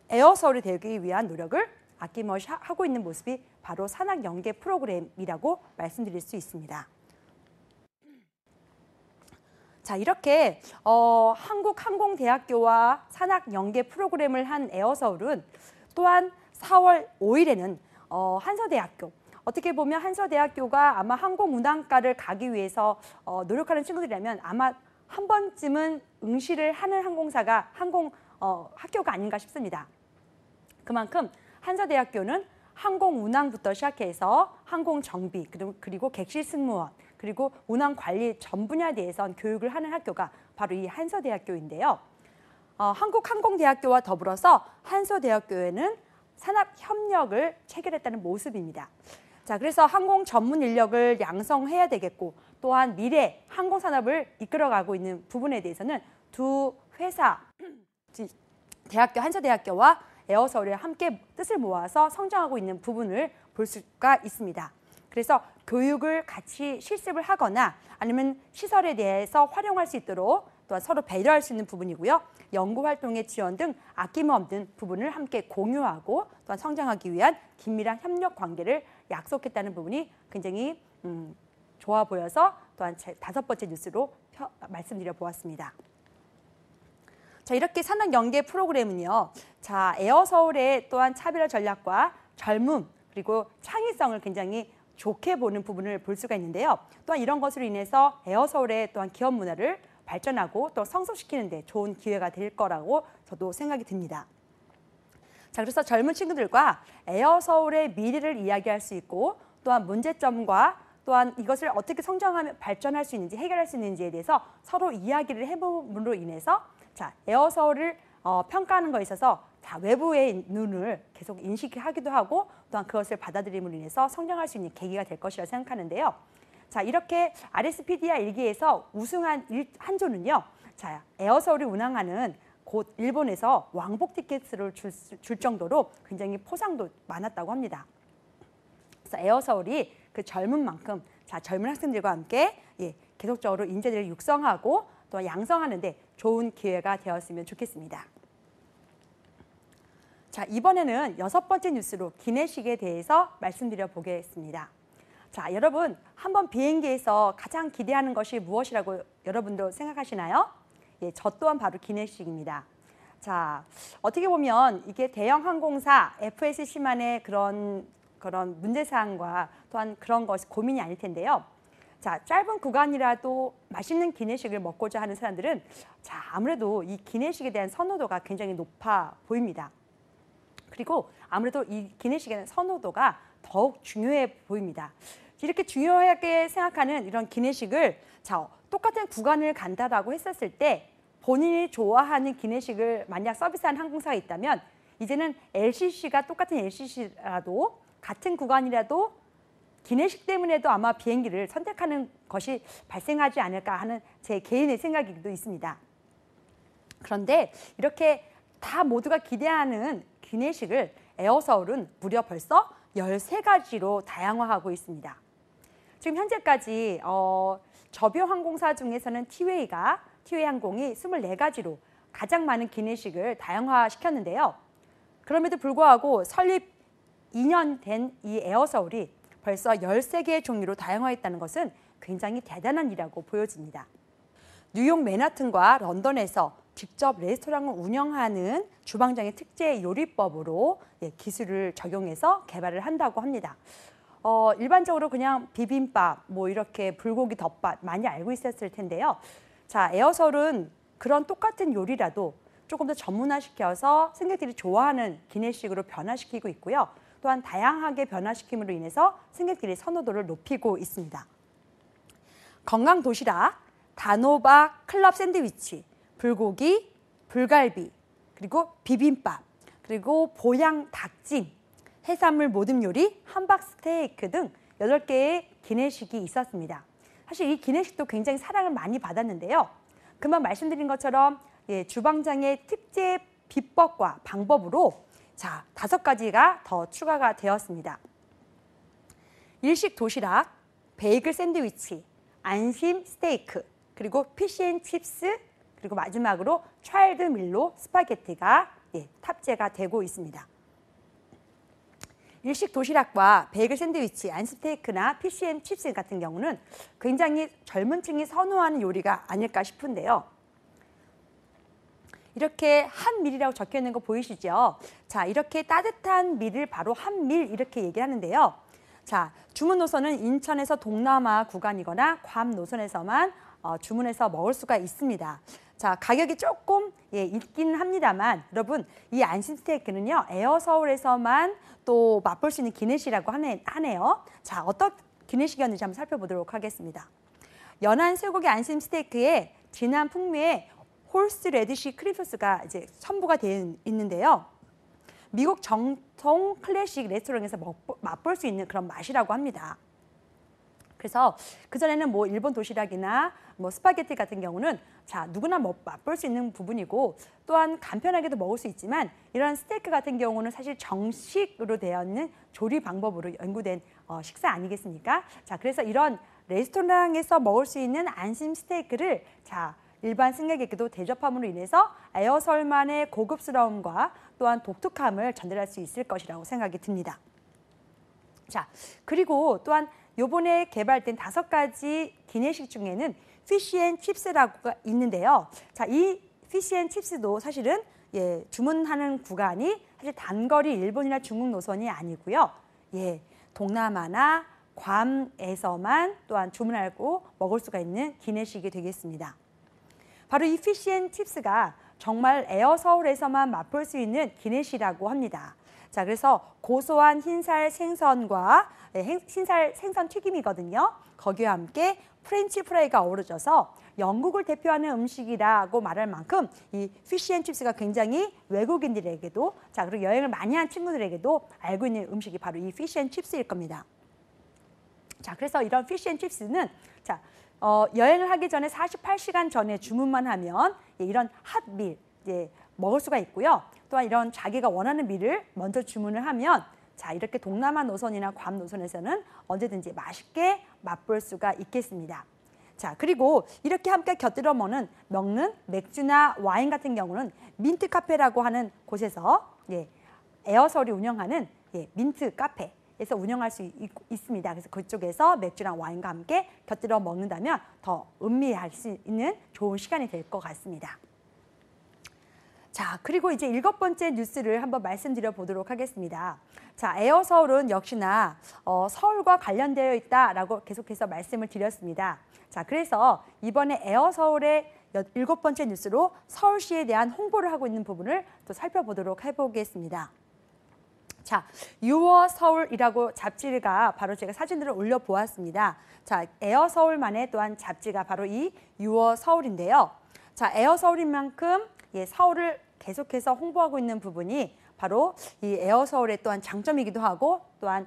A: 에어서울이 되기 위한 노력을 아낌없이 하고 있는 모습이 바로 산학연계 프로그램이라고 말씀드릴 수 있습니다. 자, 이렇게 한국항공대학교와 산학연계 프로그램을 한 에어서울은 또한 4월 5일에는 한서대학교, 어떻게 보면 한서대학교가 아마 항공운항과를 가기 위해서 노력하는 친구들이라면 아마 한 번쯤은 응시를 하는 항공사가 학교가 아닌가 싶습니다. 그만큼 한서대학교는 항공운항부터 시작해서 항공정비, 그리고 객실 승무원, 그리고 운항관리 전 분야에 대해서 교육을 하는 학교가 바로 이 한서대학교인데요. 한국항공대학교와 더불어서 한서대학교에는 산업협력을 체결했다는 모습입니다. 자, 그래서 항공 전문 인력을 양성해야 되겠고 또한 미래 항공산업을 이끌어가고 있는 부분에 대해서는 두 회사, 대학교, 한서대학교와 에어서울이 함께 뜻을 모아서 성장하고 있는 부분을 볼 수가 있습니다. 그래서 교육을 같이 실습을 하거나 아니면 시설에 대해서 활용할 수 있도록 또한 서로 배려할 수 있는 부분이고요. 연구활동의 지원 등 아낌없는 부분을 함께 공유하고 또한 성장하기 위한 긴밀한 협력 관계를 약속했다는 부분이 굉장히 좋아 보여서 또한 제 다섯 번째 뉴스로 말씀드려 보았습니다. 자, 이렇게 산학연계 프로그램은요. 자, 에어서울의 또한 차별화 전략과 젊음 그리고 창의성을 굉장히 좋게 보는 부분을 볼 수가 있는데요. 또한 이런 것으로 인해서 에어서울의 또한 기업 문화를 발전하고 또 성숙시키는 데 좋은 기회가 될 거라고 저도 생각이 듭니다. 자, 그래서 젊은 친구들과 에어서울의 미래를 이야기할 수 있고 또한 문제점과 또한 이것을 어떻게 성장하며 발전할 수 있는지 해결할 수 있는지에 대해서 서로 이야기를 해봄으로 인해서 자, 에어서울을 평가하는 것에 있어서 자, 외부의 눈을 계속 인식하기도 하고 또한 그것을 받아들임으로 인해서 성장할 수 있는 계기가 될 것이라 생각하는데요. 자, 이렇게 RSPD야 일기에서 우승한 한 조는요. 자, 에어서울이 운항하는 곧 일본에서 왕복 티켓을 줄 정도로 굉장히 포상도 많았다고 합니다. 그래서 에어서울이 그 젊은 만큼 자, 젊은 학생들과 함께 계속적으로 인재들을 육성하고 또 양성하는 데 좋은 기회가 되었으면 좋겠습니다. 자, 이번에는 6번째 뉴스로 기내식에 대해서 말씀드려 보겠습니다. 자, 여러분 한번 비행기에서 가장 기대하는 것이 무엇이라고 여러분도 생각하시나요? 예, 저 또한 바로 기내식입니다. 자, 어떻게 보면 이게 대형 항공사 FSC만의 그런 문제사항과 또한 그런 것이 고민이 아닐 텐데요. 자, 짧은 구간이라도 맛있는 기내식을 먹고자 하는 사람들은 자, 아무래도 이 기내식에 대한 선호도가 굉장히 높아 보입니다. 그리고 아무래도 이 기내식에 대한 선호도가 더욱 중요해 보입니다. 이렇게 중요하게 생각하는 이런 기내식을 자, 똑같은 구간을 간다라고 했었을 때 본인이 좋아하는 기내식을 만약 서비스한 항공사가 있다면 이제는 LCC가 똑같은 LCC라도 같은 구간이라도 기내식 때문에도 아마 비행기를 선택하는 것이 발생하지 않을까 하는 제 개인의 생각이기도 있습니다. 그런데 이렇게 다 모두가 기대하는 기내식을 에어서울은 무려 벌써 13가지로 다양화하고 있습니다. 지금 현재까지 저비용 항공사 중에서는 티웨이 항공이 24가지로 가장 많은 기내식을 다양화시켰는데요. 그럼에도 불구하고 설립 2년 된 이 에어서울이 벌써 13개의 종류로 다양화했다는 것은 굉장히 대단한 일이라고 보여집니다. 뉴욕 맨하튼과 런던에서 직접 레스토랑을 운영하는 주방장의 특제 요리법으로 기술을 적용해서 개발을 한다고 합니다. 일반적으로 그냥 비빔밥, 뭐 이렇게 불고기 덮밥 많이 알고 있었을 텐데요. 자, 에어서울은 그런 똑같은 요리라도 조금 더 전문화시켜서 승객들이 좋아하는 기내식으로 변화시키고 있고요. 또한 다양하게 변화시킴으로 인해서 승객들의 선호도를 높이고 있습니다. 건강 도시락, 단호박 클럽 샌드위치, 불고기, 불갈비, 그리고 비빔밥, 그리고 보양 닭찜, 해산물 모듬 요리, 함박 스테이크 등 8개의 기내식이 있었습니다. 사실 이 기내식도 굉장히 사랑을 많이 받았는데요. 금방 말씀드린 것처럼 주방장의 특제 비법과 방법으로 자, 5가지가 더 추가가 되었습니다. 일식 도시락, 베이글 샌드위치, 안심 스테이크, 그리고 피쉬앤칩스, 그리고 마지막으로 차일드 밀로 스파게티가 탑재가 되고 있습니다. 일식 도시락과 베이글 샌드위치, 안심 스테이크나 피쉬앤칩스 같은 경우는 굉장히 젊은 층이 선호하는 요리가 아닐까 싶은데요. 이렇게 한밀이라고 적혀 있는 거 보이시죠? 자, 이렇게 따뜻한 밀을 바로 한밀 이렇게 얘기를 하는데요. 자, 주문 노선은 인천에서 동남아 구간이거나 괌 노선에서만 주문해서 먹을 수가 있습니다. 자, 가격이 조금 있긴 합니다만 여러분 이 안심 스테이크는요 에어서울에서만 또 맛볼 수 있는 기내식이라고 하네요. 자, 어떤 기내식이었는지 한번 살펴보도록 하겠습니다. 연한 쇠고기 안심 스테이크에 진한 풍미의 홀스 레드시 크림 소스가 이제 첨부가 되어 있는데요. 미국 정통 클래식 레스토랑에서 맛볼 수 있는 그런 맛이라고 합니다. 그래서 그전에는 뭐 일본 도시락이나 뭐 스파게티 같은 경우는 자, 누구나 맛볼 수 있는 부분이고 또한 간편하게도 먹을 수 있지만 이런 스테이크 같은 경우는 사실 정식으로 되어 있는 조리 방법으로 연구된 식사 아니겠습니까? 자, 그래서 이런 레스토랑에서 먹을 수 있는 안심 스테이크를 자, 일반 승객에게도 대접함으로 인해서 에어서울만의 고급스러움과 또한 독특함을 전달할 수 있을 것이라고 생각이 듭니다. 자, 그리고 또한 요번에 개발된 5가지 기내식 중에는 피쉬앤칩스라고 있는데요. 자, 이 피쉬앤칩스도 사실은 주문하는 구간이 사실 단거리 일본이나 중국 노선이 아니고요. 동남아나 괌에서만 또한 주문하고 먹을 수가 있는 기내식이 되겠습니다. 바로 이 피쉬앤칩스가 정말 에어서울에서만 맛볼 수 있는 기내식이라고 합니다. 자, 그래서 고소한 흰살 생선과 흰살 생선 튀김이거든요. 거기와 함께 프렌치 프라이가 어우러져서 영국을 대표하는 음식이라고 말할 만큼 이 피쉬앤칩스가 굉장히 외국인들에게도 자, 그리고 여행을 많이 한 친구들에게도 알고 있는 음식이 바로 이 피쉬앤칩스일 겁니다. 자, 그래서 이런 피쉬앤칩스는 자, 여행을 하기 전에 48시간 전에 주문만 하면 이런 핫밀 먹을 수가 있고요. 또한 이런 자기가 원하는 밀을 먼저 주문을 하면 자, 이렇게 동남아 노선이나 괌 노선에서는 언제든지 맛있게 맛볼 수가 있겠습니다. 자, 그리고 이렇게 함께 곁들여 먹는 맥주나 와인 같은 경우는 민트 카페라고 하는 곳에서 에어서울이 운영하는 민트 카페에서 운영할 수 있습니다. 그래서 그쪽에서 맥주랑 와인과 함께 곁들여 먹는다면 더 음미할 수 있는 좋은 시간이 될 것 같습니다. 자, 그리고 이제 7번째 뉴스를 한번 말씀드려 보도록 하겠습니다. 자, 에어서울은 역시나 서울과 관련되어 있다라고 계속해서 말씀을 드렸습니다. 자, 그래서 이번에 에어서울의 7번째 뉴스로 서울시에 대한 홍보를 하고 있는 부분을 또 살펴보도록 해보겠습니다. 자, 유어서울이라고 잡지가 바로 제가 사진들을 올려보았습니다. 자, 에어서울만의 또한 잡지가 바로 이 유어서울인데요. 자, 에어서울인 만큼 서울을 계속해서 홍보하고 있는 부분이 바로 이 에어서울의 또한 장점이기도 하고 또한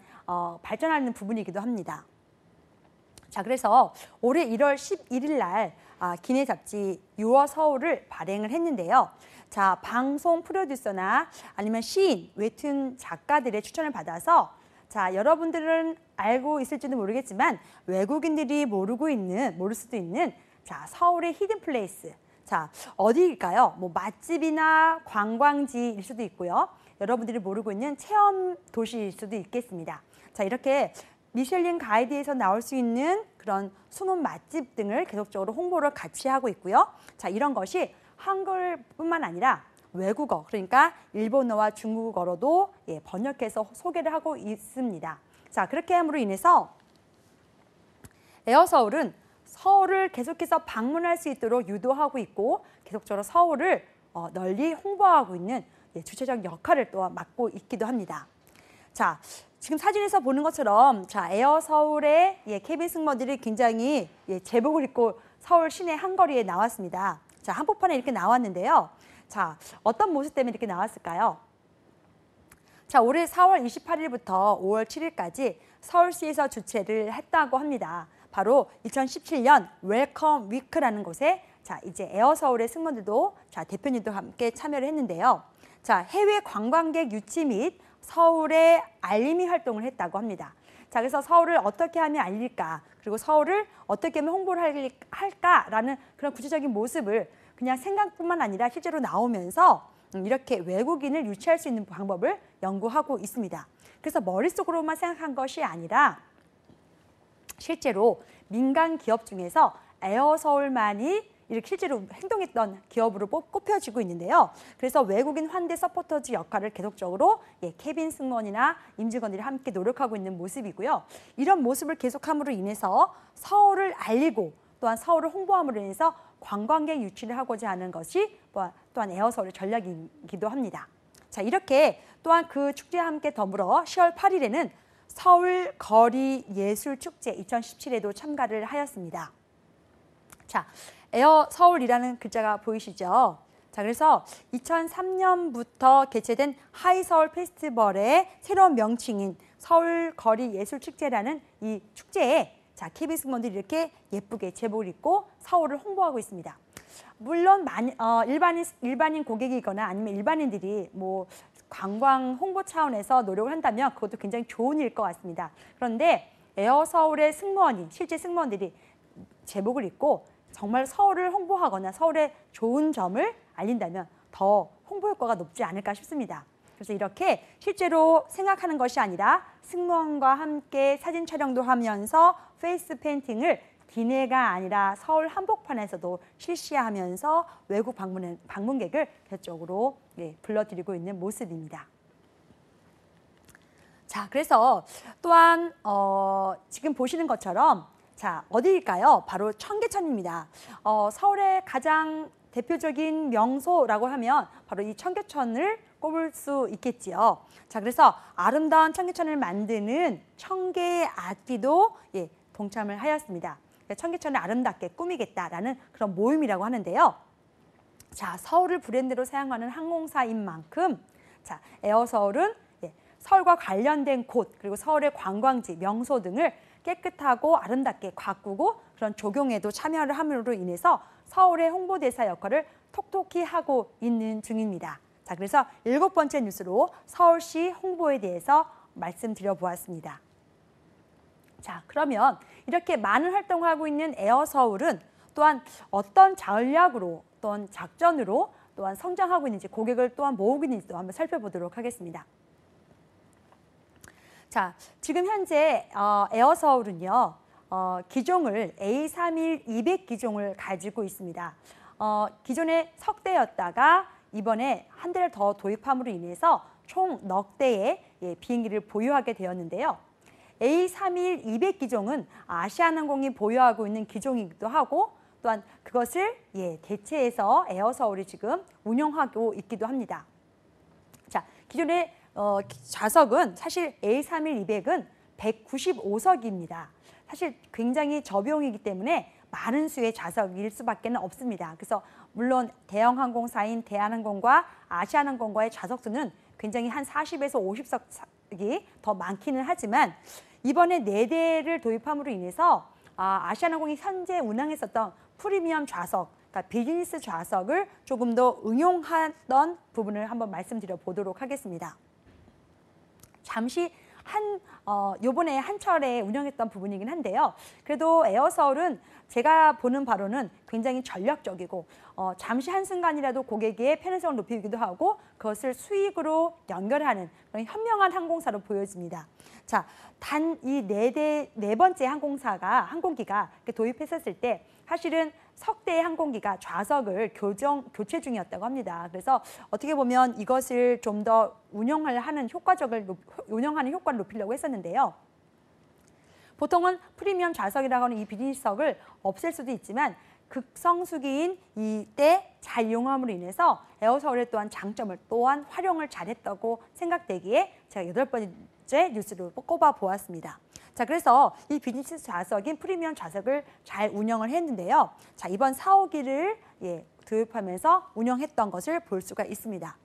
A: 발전하는 부분이기도 합니다. 자, 그래서 올해 1월 11일 날 기내 잡지 유어서울을 발행을 했는데요. 자, 방송 프로듀서나 아니면 시인, 웹툰 작가들의 추천을 받아서 자, 여러분들은 알고 있을지도 모르겠지만 외국인들이 모를 수도 있는 자, 서울의 히든 플레이스. 자, 어디일까요? 뭐 맛집이나 관광지일 수도 있고요. 여러분들이 모르고 있는 체험 도시일 수도 있겠습니다. 자, 이렇게 미슐린 가이드에서 나올 수 있는 그런 숨은 맛집 등을 계속적으로 홍보를 같이 하고 있고요. 자, 이런 것이 한글뿐만 아니라 외국어, 그러니까 일본어와 중국어로도 번역해서 소개를 하고 있습니다. 자, 그렇게 함으로 인해서 에어서울은 서울을 계속해서 방문할 수 있도록 유도하고 있고 계속적으로 서울을 널리 홍보하고 있는 주체적 역할을 또 맡고 있기도 합니다. 자, 지금 사진에서 보는 것처럼 자, 에어서울의 케빈 승무원들이 굉장히 제복을 입고 서울 시내 한거리에 나왔습니다. 자, 한복판에 이렇게 나왔는데요. 자, 어떤 모습 때문에 이렇게 나왔을까요? 자, 올해 4월 28일부터 5월 7일까지 서울시에서 주최를 했다고 합니다. 바로 2017년 웰컴 위크라는 곳에 자, 이제 에어서울의 승무원들도 자, 대표님도 함께 참여를 했는데요. 자, 해외 관광객 유치 및 서울의 알림이 활동을 했다고 합니다. 자, 그래서 서울을 어떻게 하면 알릴까, 그리고 서울을 어떻게 하면 홍보를 할까라는 그런 구체적인 모습을 그냥 생각뿐만 아니라 실제로 나오면서 이렇게 외국인을 유치할 수 있는 방법을 연구하고 있습니다. 그래서 머릿속으로만 생각한 것이 아니라 실제로 민간 기업 중에서 에어서울만이 이렇게 실제로 행동했던 기업으로 꼽혀지고 있는데요. 그래서 외국인 환대 서포터즈 역할을 계속적으로 케빈 승무원이나 임직원들이 함께 노력하고 있는 모습이고요. 이런 모습을 계속함으로 인해서 서울을 알리고 또한 서울을 홍보함으로 인해서 관광객 유치를 하고자 하는 것이 또한 에어서울의 전략이기도 합니다. 자, 이렇게 또한 그 축제와 함께 더불어 10월 8일에는 서울 거리 예술 축제 2017에도 참가를 하였습니다. 자, 에어서울이라는 글자가 보이시죠? 자, 그래서 2003년부터 개최된 하이서울 페스티벌의 새로운 명칭인 서울 거리 예술 축제라는 이 축제에 자, 케빈 승무원들이 이렇게 예쁘게 제복을 입고 서울을 홍보하고 있습니다. 물론 일반인 고객이거나 아니면 일반인들이 뭐 관광 홍보 차원에서 노력을 한다면 그것도 굉장히 좋은 일일 것 같습니다. 그런데 에어서울의 실제 승무원들이 제복을 입고 정말 서울을 홍보하거나 서울의 좋은 점을 알린다면 더 홍보 효과가 높지 않을까 싶습니다. 그래서 이렇게 실제로 생각하는 것이 아니라 승무원과 함께 사진 촬영도 하면서 페이스 페인팅을 기내가 아니라 서울 한복판에서도 실시하면서 외국 방문객을 계속적으로 불러들이고 있는 모습입니다. 자, 그래서 또한 지금 보시는 것처럼 자, 어디일까요? 바로 청계천입니다. 서울의 가장 대표적인 명소라고 하면 바로 이 청계천을 꼽을 수 있겠지요. 자, 그래서 아름다운 청계천을 만드는 청계 아티도 동참을 하였습니다. 청계천을 아름답게 꾸미겠다라는 그런 모임이라고 하는데요. 자, 서울을 브랜드로 사용하는 항공사인 만큼 자, 에어서울은 서울과 관련된 곳 그리고 서울의 관광지, 명소 등을 깨끗하고 아름답게 가꾸고 그런 조경에도 참여를 함으로 인해서 서울의 홍보대사 역할을 톡톡히 하고 있는 중입니다. 자, 그래서 7번째 뉴스로 서울시 홍보에 대해서 말씀드려 보았습니다. 자, 그러면 이렇게 많은 활동을 하고 있는 에어서울은 또한 어떤 전략으로 또한 작전으로 또한 성장하고 있는지 고객을 또한 모으고 있는지도 한번 살펴보도록 하겠습니다. 자, 지금 현재 에어서울은요. 기종을 A31200 기종을 가지고 있습니다. 기존에 석대였다가 이번에 한 대를 더 도입함으로 인해서 총 넉 대의 비행기를 보유하게 되었는데요. A31200 기종은 아시아나항공이 보유하고 있는 기종이기도 하고 또한 그것을 대체해서 에어서울이 지금 운영하고 있기도 합니다. 자, 기존의 좌석은 사실 A31200은 195석입니다. 사실 굉장히 저비용이기 때문에 많은 수의 좌석일 수밖에 없습니다. 그래서 물론 대형 항공사인 대한항공과 아시아나항공과의 좌석 수는 굉장히 한 40에서 50석이 더 많기는 하지만 이번에 4대를 도입함으로 인해서 아시아나항공이 현재 운항했었던 프리미엄 좌석, 그러니까 비즈니스 좌석을 조금 더 응용하던 부분을 한번 말씀드려 보도록 하겠습니다. 잠시 요번에 한철에 운영했던 부분이긴 한데요. 그래도 에어서울은 제가 보는 바로는 굉장히 전략적이고 잠시 한순간이라도 고객의 편의성을 높이기도 하고 그것을 수익으로 연결하는 그런 현명한 항공사로 보여집니다. 자, 단 이 네 번째 항공기가 도입했었을 때 사실은 석대의 항공기가 좌석을 교체 중이었다고 합니다. 그래서 어떻게 보면 이것을 좀 더 운영하는 효과를 높이려고 했었는데요. 보통은 프리미엄 좌석이라고 하는 이 비즈니스석을 없앨 수도 있지만 극성수기인 이때 잘 이용함으로 인해서 에어서울의 또한 장점을 또한 활용을 잘했다고 생각되기에 제가 8번째 뉴스로 꼽아 보았습니다. 자, 그래서 이 비즈니스 좌석인 프리미엄 좌석을 잘 운영을 했는데요. 자, 이번 4호기를 도입하면서 운영했던 것을 볼 수가 있습니다.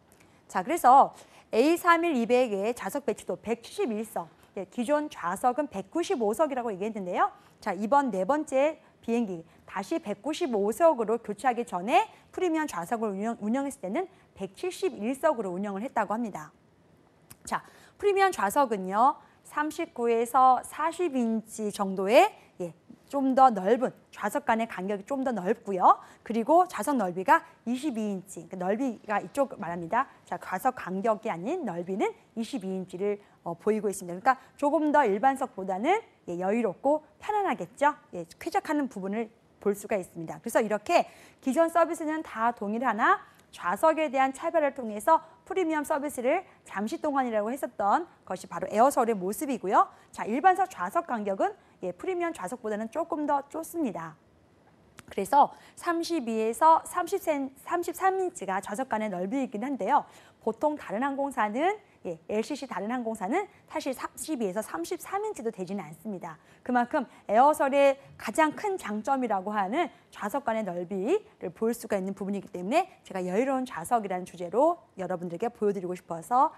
A: 자, 그래서 A31200의 좌석 배치도 171석, 기존 좌석은 195석이라고 얘기했는데요. 자, 이번 4번째 비행기 다시 195석으로 교체하기 전에 프리미엄 좌석을 운영했을 때는 171석으로 운영을 했다고 합니다. 자, 프리미엄 좌석은요. 39에서 40인치 정도의 좀 더 넓은 좌석 간의 간격이 좀 더 넓고요. 그리고 좌석 넓이가 22인치, 넓이가 이쪽 말합니다. 자, 좌석 간격이 아닌 넓이는 22인치를 보이고 있습니다. 그러니까 조금 더 일반석보다는 여유롭고 편안하겠죠. 쾌적하는 부분을 볼 수가 있습니다. 그래서 이렇게 기존 서비스는 다 동일하나 좌석에 대한 차별을 통해서 프리미엄 서비스를 잠시 동안이라고 했었던 것이 바로 에어서울의 모습이고요. 자, 일반석 좌석 간격은 프리미엄 좌석보다는 조금 더 좁습니다. 그래서 32에서 33인치가 좌석 간의 넓이이긴 한데요. 보통 다른 항공사는 LCC 다른 항공사는 사실 32에서 33인치도 되지는 않습니다. 그만큼 에어서울의 가장 큰 장점이라고 하는 좌석 간의 넓이를 볼 수가 있는 부분이기 때문에 제가 여유로운 좌석이라는 주제로 여러분들에게 보여드리고 싶어서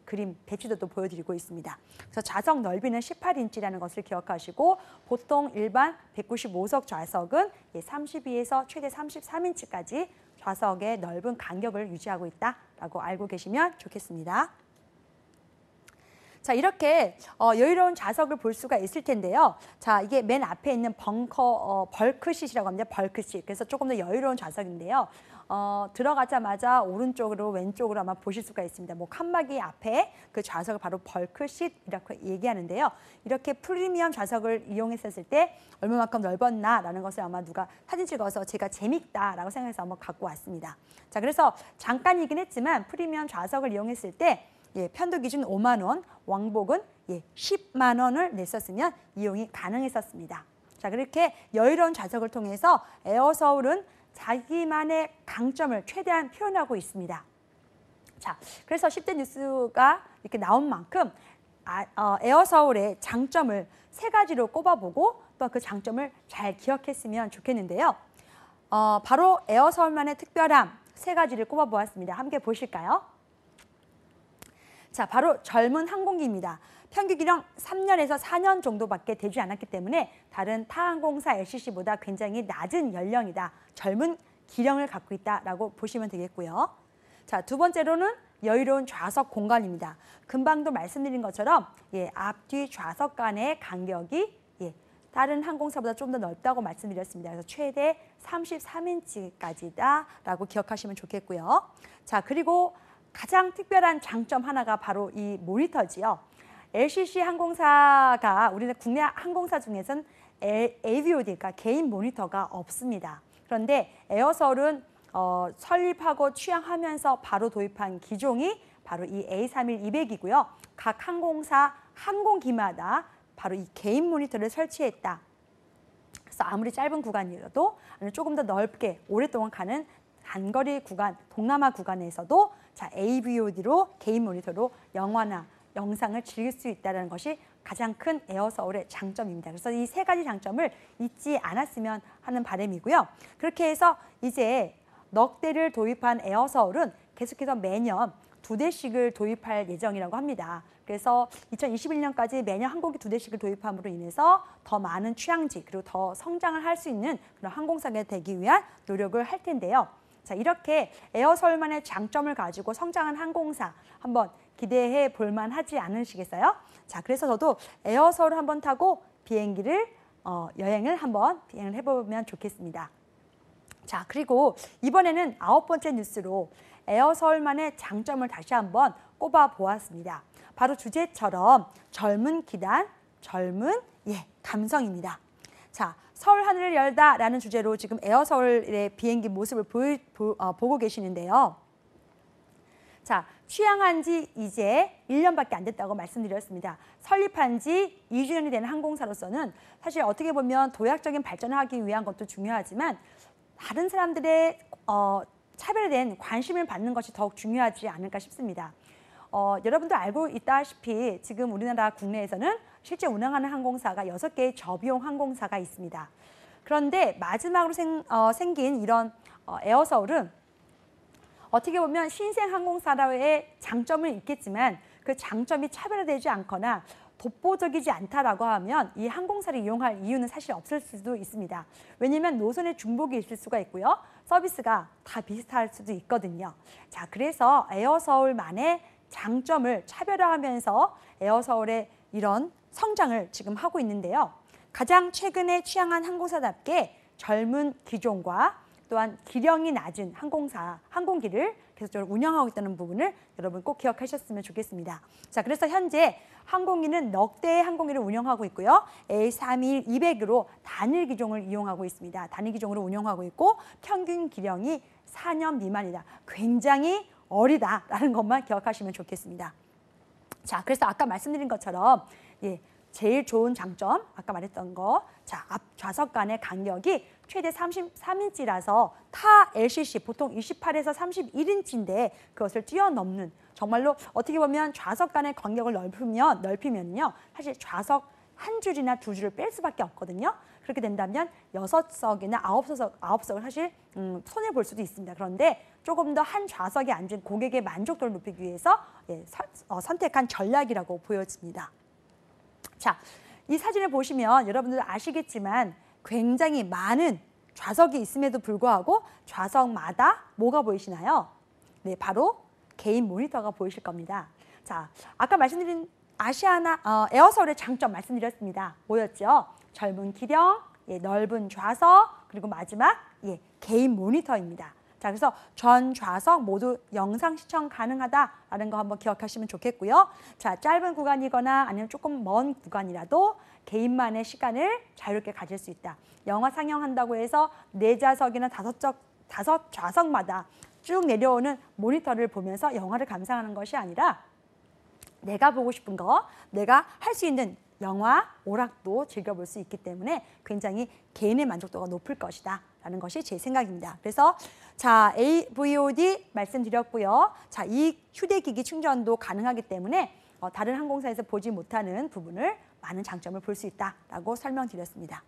A: 그림 배치도도 보여드리고 있습니다. 그래서 좌석 넓이는 18인치라는 것을 기억하시고 보통 일반 195석 좌석은 32에서 최대 33인치까지 좌석의 넓은 간격을 유지하고 있다라고 알고 계시면 좋겠습니다. 자, 이렇게 여유로운 좌석을 볼 수가 있을 텐데요. 자, 이게 맨 앞에 있는 벌크시트라고 합니다. 벌크시트. 그래서 조금 더 여유로운 좌석인데요. 들어가자마자 오른쪽으로 왼쪽으로 아마 보실 수가 있습니다. 칸막이 앞에 그 좌석을 바로 벌크시트 이렇게 얘기하는데요. 이렇게 프리미엄 좌석을 이용했었을 때 얼마만큼 넓었나라는 것을 아마 누가 사진 찍어서 제가 재밌다라고 생각해서 한번 갖고 왔습니다. 자, 그래서 잠깐이긴 했지만 프리미엄 좌석을 이용했을 때 편도 기준 5만 원, 왕복은 10만 원을 냈었으면 이용이 가능했었습니다. 자, 그렇게 여유로운 좌석을 통해서 에어서울은 자기만의 강점을 최대한 표현하고 있습니다. 자, 그래서 10대 뉴스가 이렇게 나온 만큼 에어서울의 장점을 3가지로 꼽아보고 또 그 장점을 잘 기억했으면 좋겠는데요. 바로 에어서울만의 특별함 3가지를 꼽아보았습니다. 함께 보실까요? 자, 바로 젊은 항공기입니다. 평균 기령 3년에서 4년 정도밖에 되지 않았기 때문에 다른 타 항공사 LCC보다 굉장히 낮은 연령이다. 젊은 기령을 갖고 있다라고 보시면 되겠고요. 자, 2번째로는 여유로운 좌석 공간입니다. 금방도 말씀드린 것처럼 앞뒤 좌석 간의 간격이 다른 항공사보다 좀 더 넓다고 말씀드렸습니다. 그래서 최대 33인치까지다라고 기억하시면 좋겠고요. 자, 그리고 가장 특별한 장점 하나가 바로 이 모니터지요. LCC 항공사가 우리나라 국내 항공사 중에서는 AVOD, 그러니까 개인 모니터가 없습니다. 그런데 에어서울은 설립하고 취항하면서 바로 도입한 기종이 바로 이 A31200이고요. 각 항공사 항공기마다 바로 이 개인 모니터를 설치했다. 그래서 아무리 짧은 구간이라도 조금 더 넓게 오랫동안 가는 단거리 구간, 동남아 구간에서도 자, AVOD로 개인 모니터로 영화나 영상을 즐길 수 있다는 것이 가장 큰 에어서울의 장점입니다. 그래서 이 세 가지 장점을 잊지 않았으면 하는 바람이고요. 그렇게 해서 이제 넉 대를 도입한 에어서울은 계속해서 매년 2대씩을 도입할 예정이라고 합니다. 그래서 2021년까지 매년 항공기 2대씩을 도입함으로 인해서 더 많은 취향지 그리고 더 성장을 할 수 있는 그런 항공사가 되기 위한 노력을 할 텐데요. 자, 이렇게 에어서울만의 장점을 가지고 성장한 항공사 한번 기대해 볼 만하지 않으시겠어요? 자, 그래서 저도 에어서울 한번 타고 비행기를 여행을 한번 비행을 해보면 좋겠습니다. 자, 그리고 이번에는 9번째 뉴스로 에어서울만의 장점을 다시 한번 꼽아 보았습니다. 바로 주제처럼 젊은 기단, 젊은 감성입니다. 자, 서울 하늘을 열다라는 주제로 지금 에어서울의 비행기 모습을 보고 계시는데요. 자, 취항한 지 이제 1년밖에 안 됐다고 말씀드렸습니다. 설립한 지 2주년이 되는 항공사로서는 사실 어떻게 보면 도약적인 발전을 하기 위한 것도 중요하지만 다른 사람들의 차별화된 관심을 받는 것이 더욱 중요하지 않을까 싶습니다. 여러분도 알고 있다시피 지금 우리나라 국내에서는 실제 운항하는 항공사가 6개의 저비용 항공사가 있습니다. 그런데 마지막으로 생긴 이런 에어서울은 어떻게 보면 신생 항공사라의 장점은 있겠지만 그 장점이 차별화되지 않거나 독보적이지 않다라고 하면 이 항공사를 이용할 이유는 사실 없을 수도 있습니다. 왜냐하면 노선에 중복이 있을 수가 있고요. 서비스가 다 비슷할 수도 있거든요. 자, 그래서 에어서울만의 장점을 차별화하면서 에어서울의 이런 성장을 지금 하고 있는데요. 가장 최근에 취항한 항공사답게 젊은 기종과 또한 기령이 낮은 항공기를 계속적으로 운영하고 있다는 부분을 여러분 꼭 기억하셨으면 좋겠습니다. 자, 그래서 현재 항공기는 넉 대의 항공기를 운영하고 있고요. A321-200으로 단일 기종을 이용하고 있습니다. 단일 기종으로 운영하고 있고 평균 기령이 4년 미만이다. 굉장히 어리다라는 것만 기억하시면 좋겠습니다. 자, 그래서 아까 말씀드린 것처럼 제일 좋은 장점, 아까 말했던 거, 자, 앞 좌석 간의 간격이 최대 33인치라서 타 LCC 보통 28에서 31인치인데 그것을 뛰어넘는 정말로 어떻게 보면 좌석 간의 간격을 넓히면요. 사실 좌석 한 줄이나 두 줄을 뺄 수밖에 없거든요. 그렇게 된다면 6석이나 9석을 사실 손해 볼 수도 있습니다. 그런데 조금 더 한 좌석에 앉은 고객의 만족도를 높이기 위해서 선택한 전략이라고 보여집니다. 자, 이 사진을 보시면 여러분들 아시겠지만 굉장히 많은 좌석이 있음에도 불구하고 좌석마다 뭐가 보이시나요? 네, 바로 개인 모니터가 보이실 겁니다. 자, 아까 말씀드린 에어서울의 장점 말씀드렸습니다. 뭐였죠? 젊은 기령, 넓은 좌석, 그리고 마지막 개인 모니터입니다. 자, 그래서 전 좌석 모두 영상 시청 가능하다라는 거 한번 기억하시면 좋겠고요. 자, 짧은 구간이거나 아니면 조금 먼 구간이라도 개인만의 시간을 자유롭게 가질 수 있다. 영화 상영한다고 해서 4좌석이나 5 좌석마다 쭉 내려오는 모니터를 보면서 영화를 감상하는 것이 아니라 내가 보고 싶은 거, 내가 할 수 있는 영화, 오락도 즐겨볼 수 있기 때문에 굉장히 개인의 만족도가 높을 것이다 라는 것이 제 생각입니다. 그래서 자, AVOD 말씀드렸고요. 자, 이 휴대기기 충전도 가능하기 때문에 다른 항공사에서 보지 못하는 부분을 많은 장점을 볼 수 있다라고 설명드렸습니다.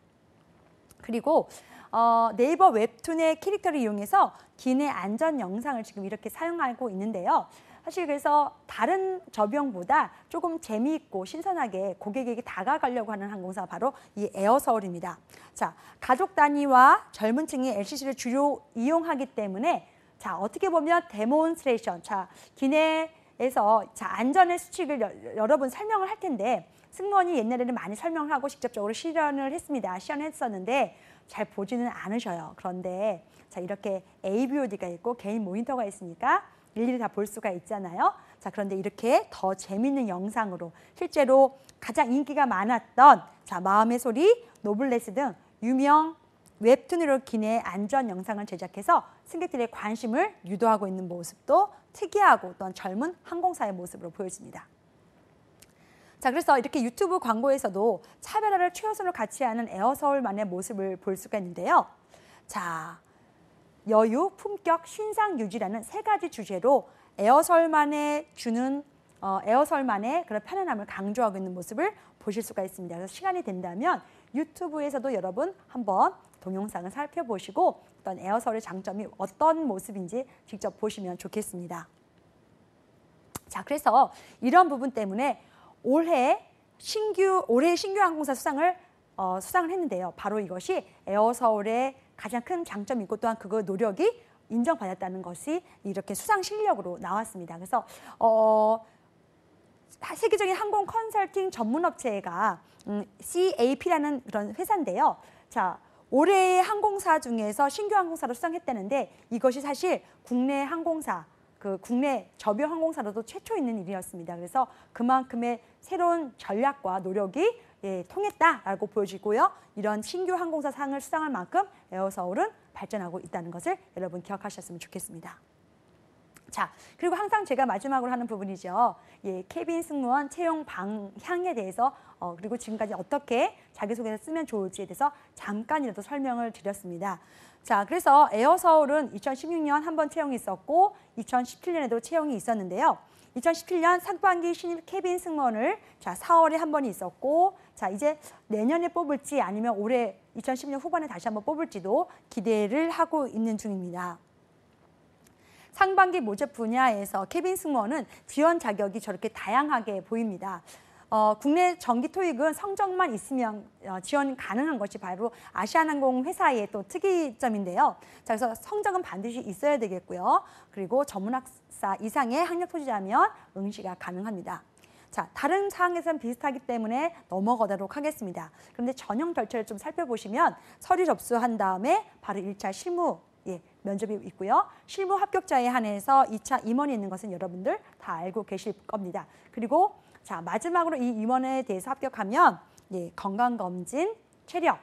A: 그리고 네이버 웹툰의 캐릭터를 이용해서 기내 안전 영상을 지금 이렇게 사용하고 있는데요. 사실 그래서 다른 저비용보다 조금 재미있고 신선하게 고객에게 다가가려고 하는 항공사가 바로 이 에어서울입니다. 자, 가족 단위와 젊은 층이 LCC를 주로 이용하기 때문에 자, 어떻게 보면 데몬스트레이션, 자, 기내에서 자, 안전의 수칙을 여러 번 설명을 할 텐데 승무원이 옛날에는 많이 설명을 하고 직접적으로 시연을 했었는데 잘 보지는 않으셔요. 그런데 자, 이렇게 AVOD가 있고 개인 모니터가 있으니까 일일이 다 볼 수가 있잖아요. 자, 그런데 이렇게 더 재밌는 영상으로 실제로 가장 인기가 많았던 자, 마음의 소리, 노블레스 등 유명 웹툰으로 기내 안전 영상을 제작해서 승객들의 관심을 유도하고 있는 모습도 특이하고 또한 젊은 항공사의 모습으로 보여집니다. 자, 그래서 이렇게 유튜브 광고에서도 차별화를 최우선으로 가치하는 에어서울만의 모습을 볼 수가 있는데요. 자, 여유, 품격, 신상 유지라는 세 가지 주제로 에어서울만의 그런 편안함을 강조하고 있는 모습을 보실 수가 있습니다. 그래서 시간이 된다면 유튜브에서도 여러분 한번 동영상을 살펴보시고 어떤 에어서울의 장점이 어떤 모습인지 직접 보시면 좋겠습니다. 자, 그래서 이런 부분 때문에 올해 신규 항공사 수상을 했는데요. 바로 이것이 에어서울의 가장 큰 장점이고 또한 그 노력이 인정받았다는 것이 이렇게 수상 실력으로 나왔습니다. 그래서 세계적인 항공 컨설팅 전문 업체가 CAP라는 그런 회사인데요. 자, 올해의 항공사 중에서 신규 항공사로 수상했다는데 이것이 사실 국내 항공사, 국내 저비용 항공사로도 최초 있는 일이었습니다. 그래서 그만큼의 새로운 전략과 노력이 통했다라고 보여지고요. 이런 신규 항공사 상을 수상할 만큼 에어서울은 발전하고 있다는 것을 여러분 기억하셨으면 좋겠습니다. 자, 그리고 항상 제가 마지막으로 하는 부분이죠. 캐빈 승무원 채용 방향에 대해서 그리고 지금까지 어떻게 자기소개서 쓰면 좋을지에 대해서 잠깐이라도 설명을 드렸습니다. 자, 그래서 에어서울은 2016년 한 번 채용이 있었고 2017년에도 채용이 있었는데요. 2017년 상반기 신입 캐빈 승무원을 4월에 한 번이 있었고 자, 이제 내년에 뽑을지 아니면 올해 2010년 후반에 다시 한번 뽑을지도 기대를 하고 있는 중입니다. 상반기 모집 분야에서 캐빈 승무원은 지원 자격이 저렇게 다양하게 보입니다. 국내 정기 토익은 성적만 있으면 지원 가능한 것이 바로 아시아나항공 회사의 또 특이점인데요. 자, 그래서 성적은 반드시 있어야 되겠고요. 그리고 전문학사 이상의 학력 소지자면 응시가 가능합니다. 자, 다른 사항에서는 비슷하기 때문에 넘어가도록 하겠습니다. 그런데 전형 절차를 좀 살펴보시면 서류 접수한 다음에 바로 1차 실무 면접이 있고요. 실무 합격자에 한해서 2차 임원이 있는 것은 여러분들 다 알고 계실 겁니다. 그리고 자, 마지막으로 이 임원에 대해서 합격하면 건강검진, 체력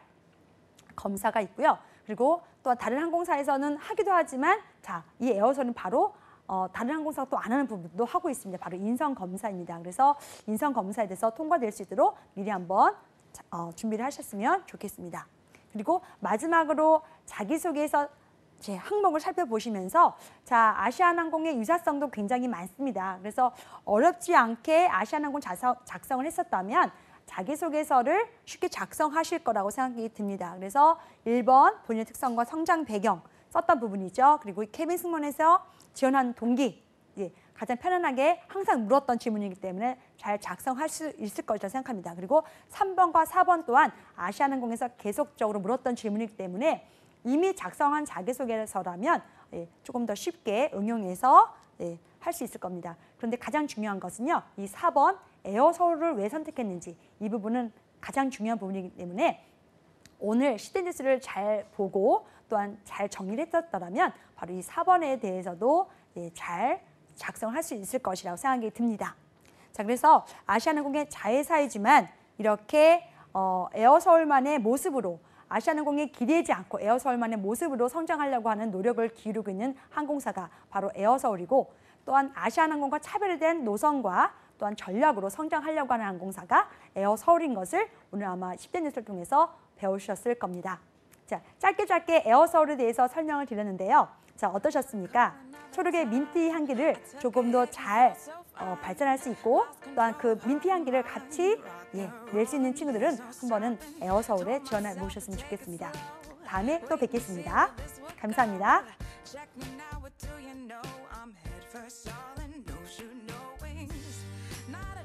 A: 검사가 있고요. 그리고 또 다른 항공사에서는 하기도 하지만 자, 이 에어서는 바로 다른 항공사가 또 안 하는 부분도 하고 있습니다. 바로 인성검사입니다. 그래서 인성검사에 대해서 통과될 수 있도록 미리 한번 준비를 하셨으면 좋겠습니다. 그리고 마지막으로 자기소개서 항목을 살펴보시면서 자, 아시아나항공의 유사성도 굉장히 많습니다. 그래서 어렵지 않게 아시아나항공 작성을 했었다면 자기소개서를 쉽게 작성하실 거라고 생각이 듭니다. 그래서 1번 본인의 특성과 성장 배경 썼던 부분이죠. 그리고 캐빈 승무원에서 지원한 동기 가장 편안하게 항상 물었던 질문이기 때문에 잘 작성할 수 있을 것이라고 생각합니다. 그리고 3번과 4번 또한 아시아나항공에서 계속적으로 물었던 질문이기 때문에 이미 작성한 자기소개서라면 조금 더 쉽게 응용해서 할 수 있을 겁니다. 그런데 가장 중요한 것은요. 이 4번 에어서울을 왜 선택했는지 이 부분은 가장 중요한 부분이기 때문에 오늘 시대뉴스를 잘 보고 또한 잘 정리를 했었더라면 바로 이 4번에 대해서도 잘 작성할 수 있을 것이라고 생각이 듭니다. 자, 그래서 아시아나항공의 자회사이지만 이렇게 에어서울만의 모습으로 아시아나항공에 기대지 않고 에어서울만의 모습으로 성장하려고 하는 노력을 기울이고 있는 항공사가 바로 에어서울이고 또한 아시아나항공과 차별화된 노선과 또한 전략으로 성장하려고 하는 항공사가 에어서울인 것을 오늘 아마 10대 뉴스를 통해서 배우셨을 겁니다. 자, 짧게 에어서울에 대해서 설명을 드렸는데요. 자, 어떠셨습니까? 초록의 민트 향기를 조금 더 잘 발전할 수 있고 또한 그 민트 향기를 같이 낼 수 있는 친구들은 한 번은 에어서울에 지원해 보셨으면 좋겠습니다. 다음에 또 뵙겠습니다. 감사합니다. Not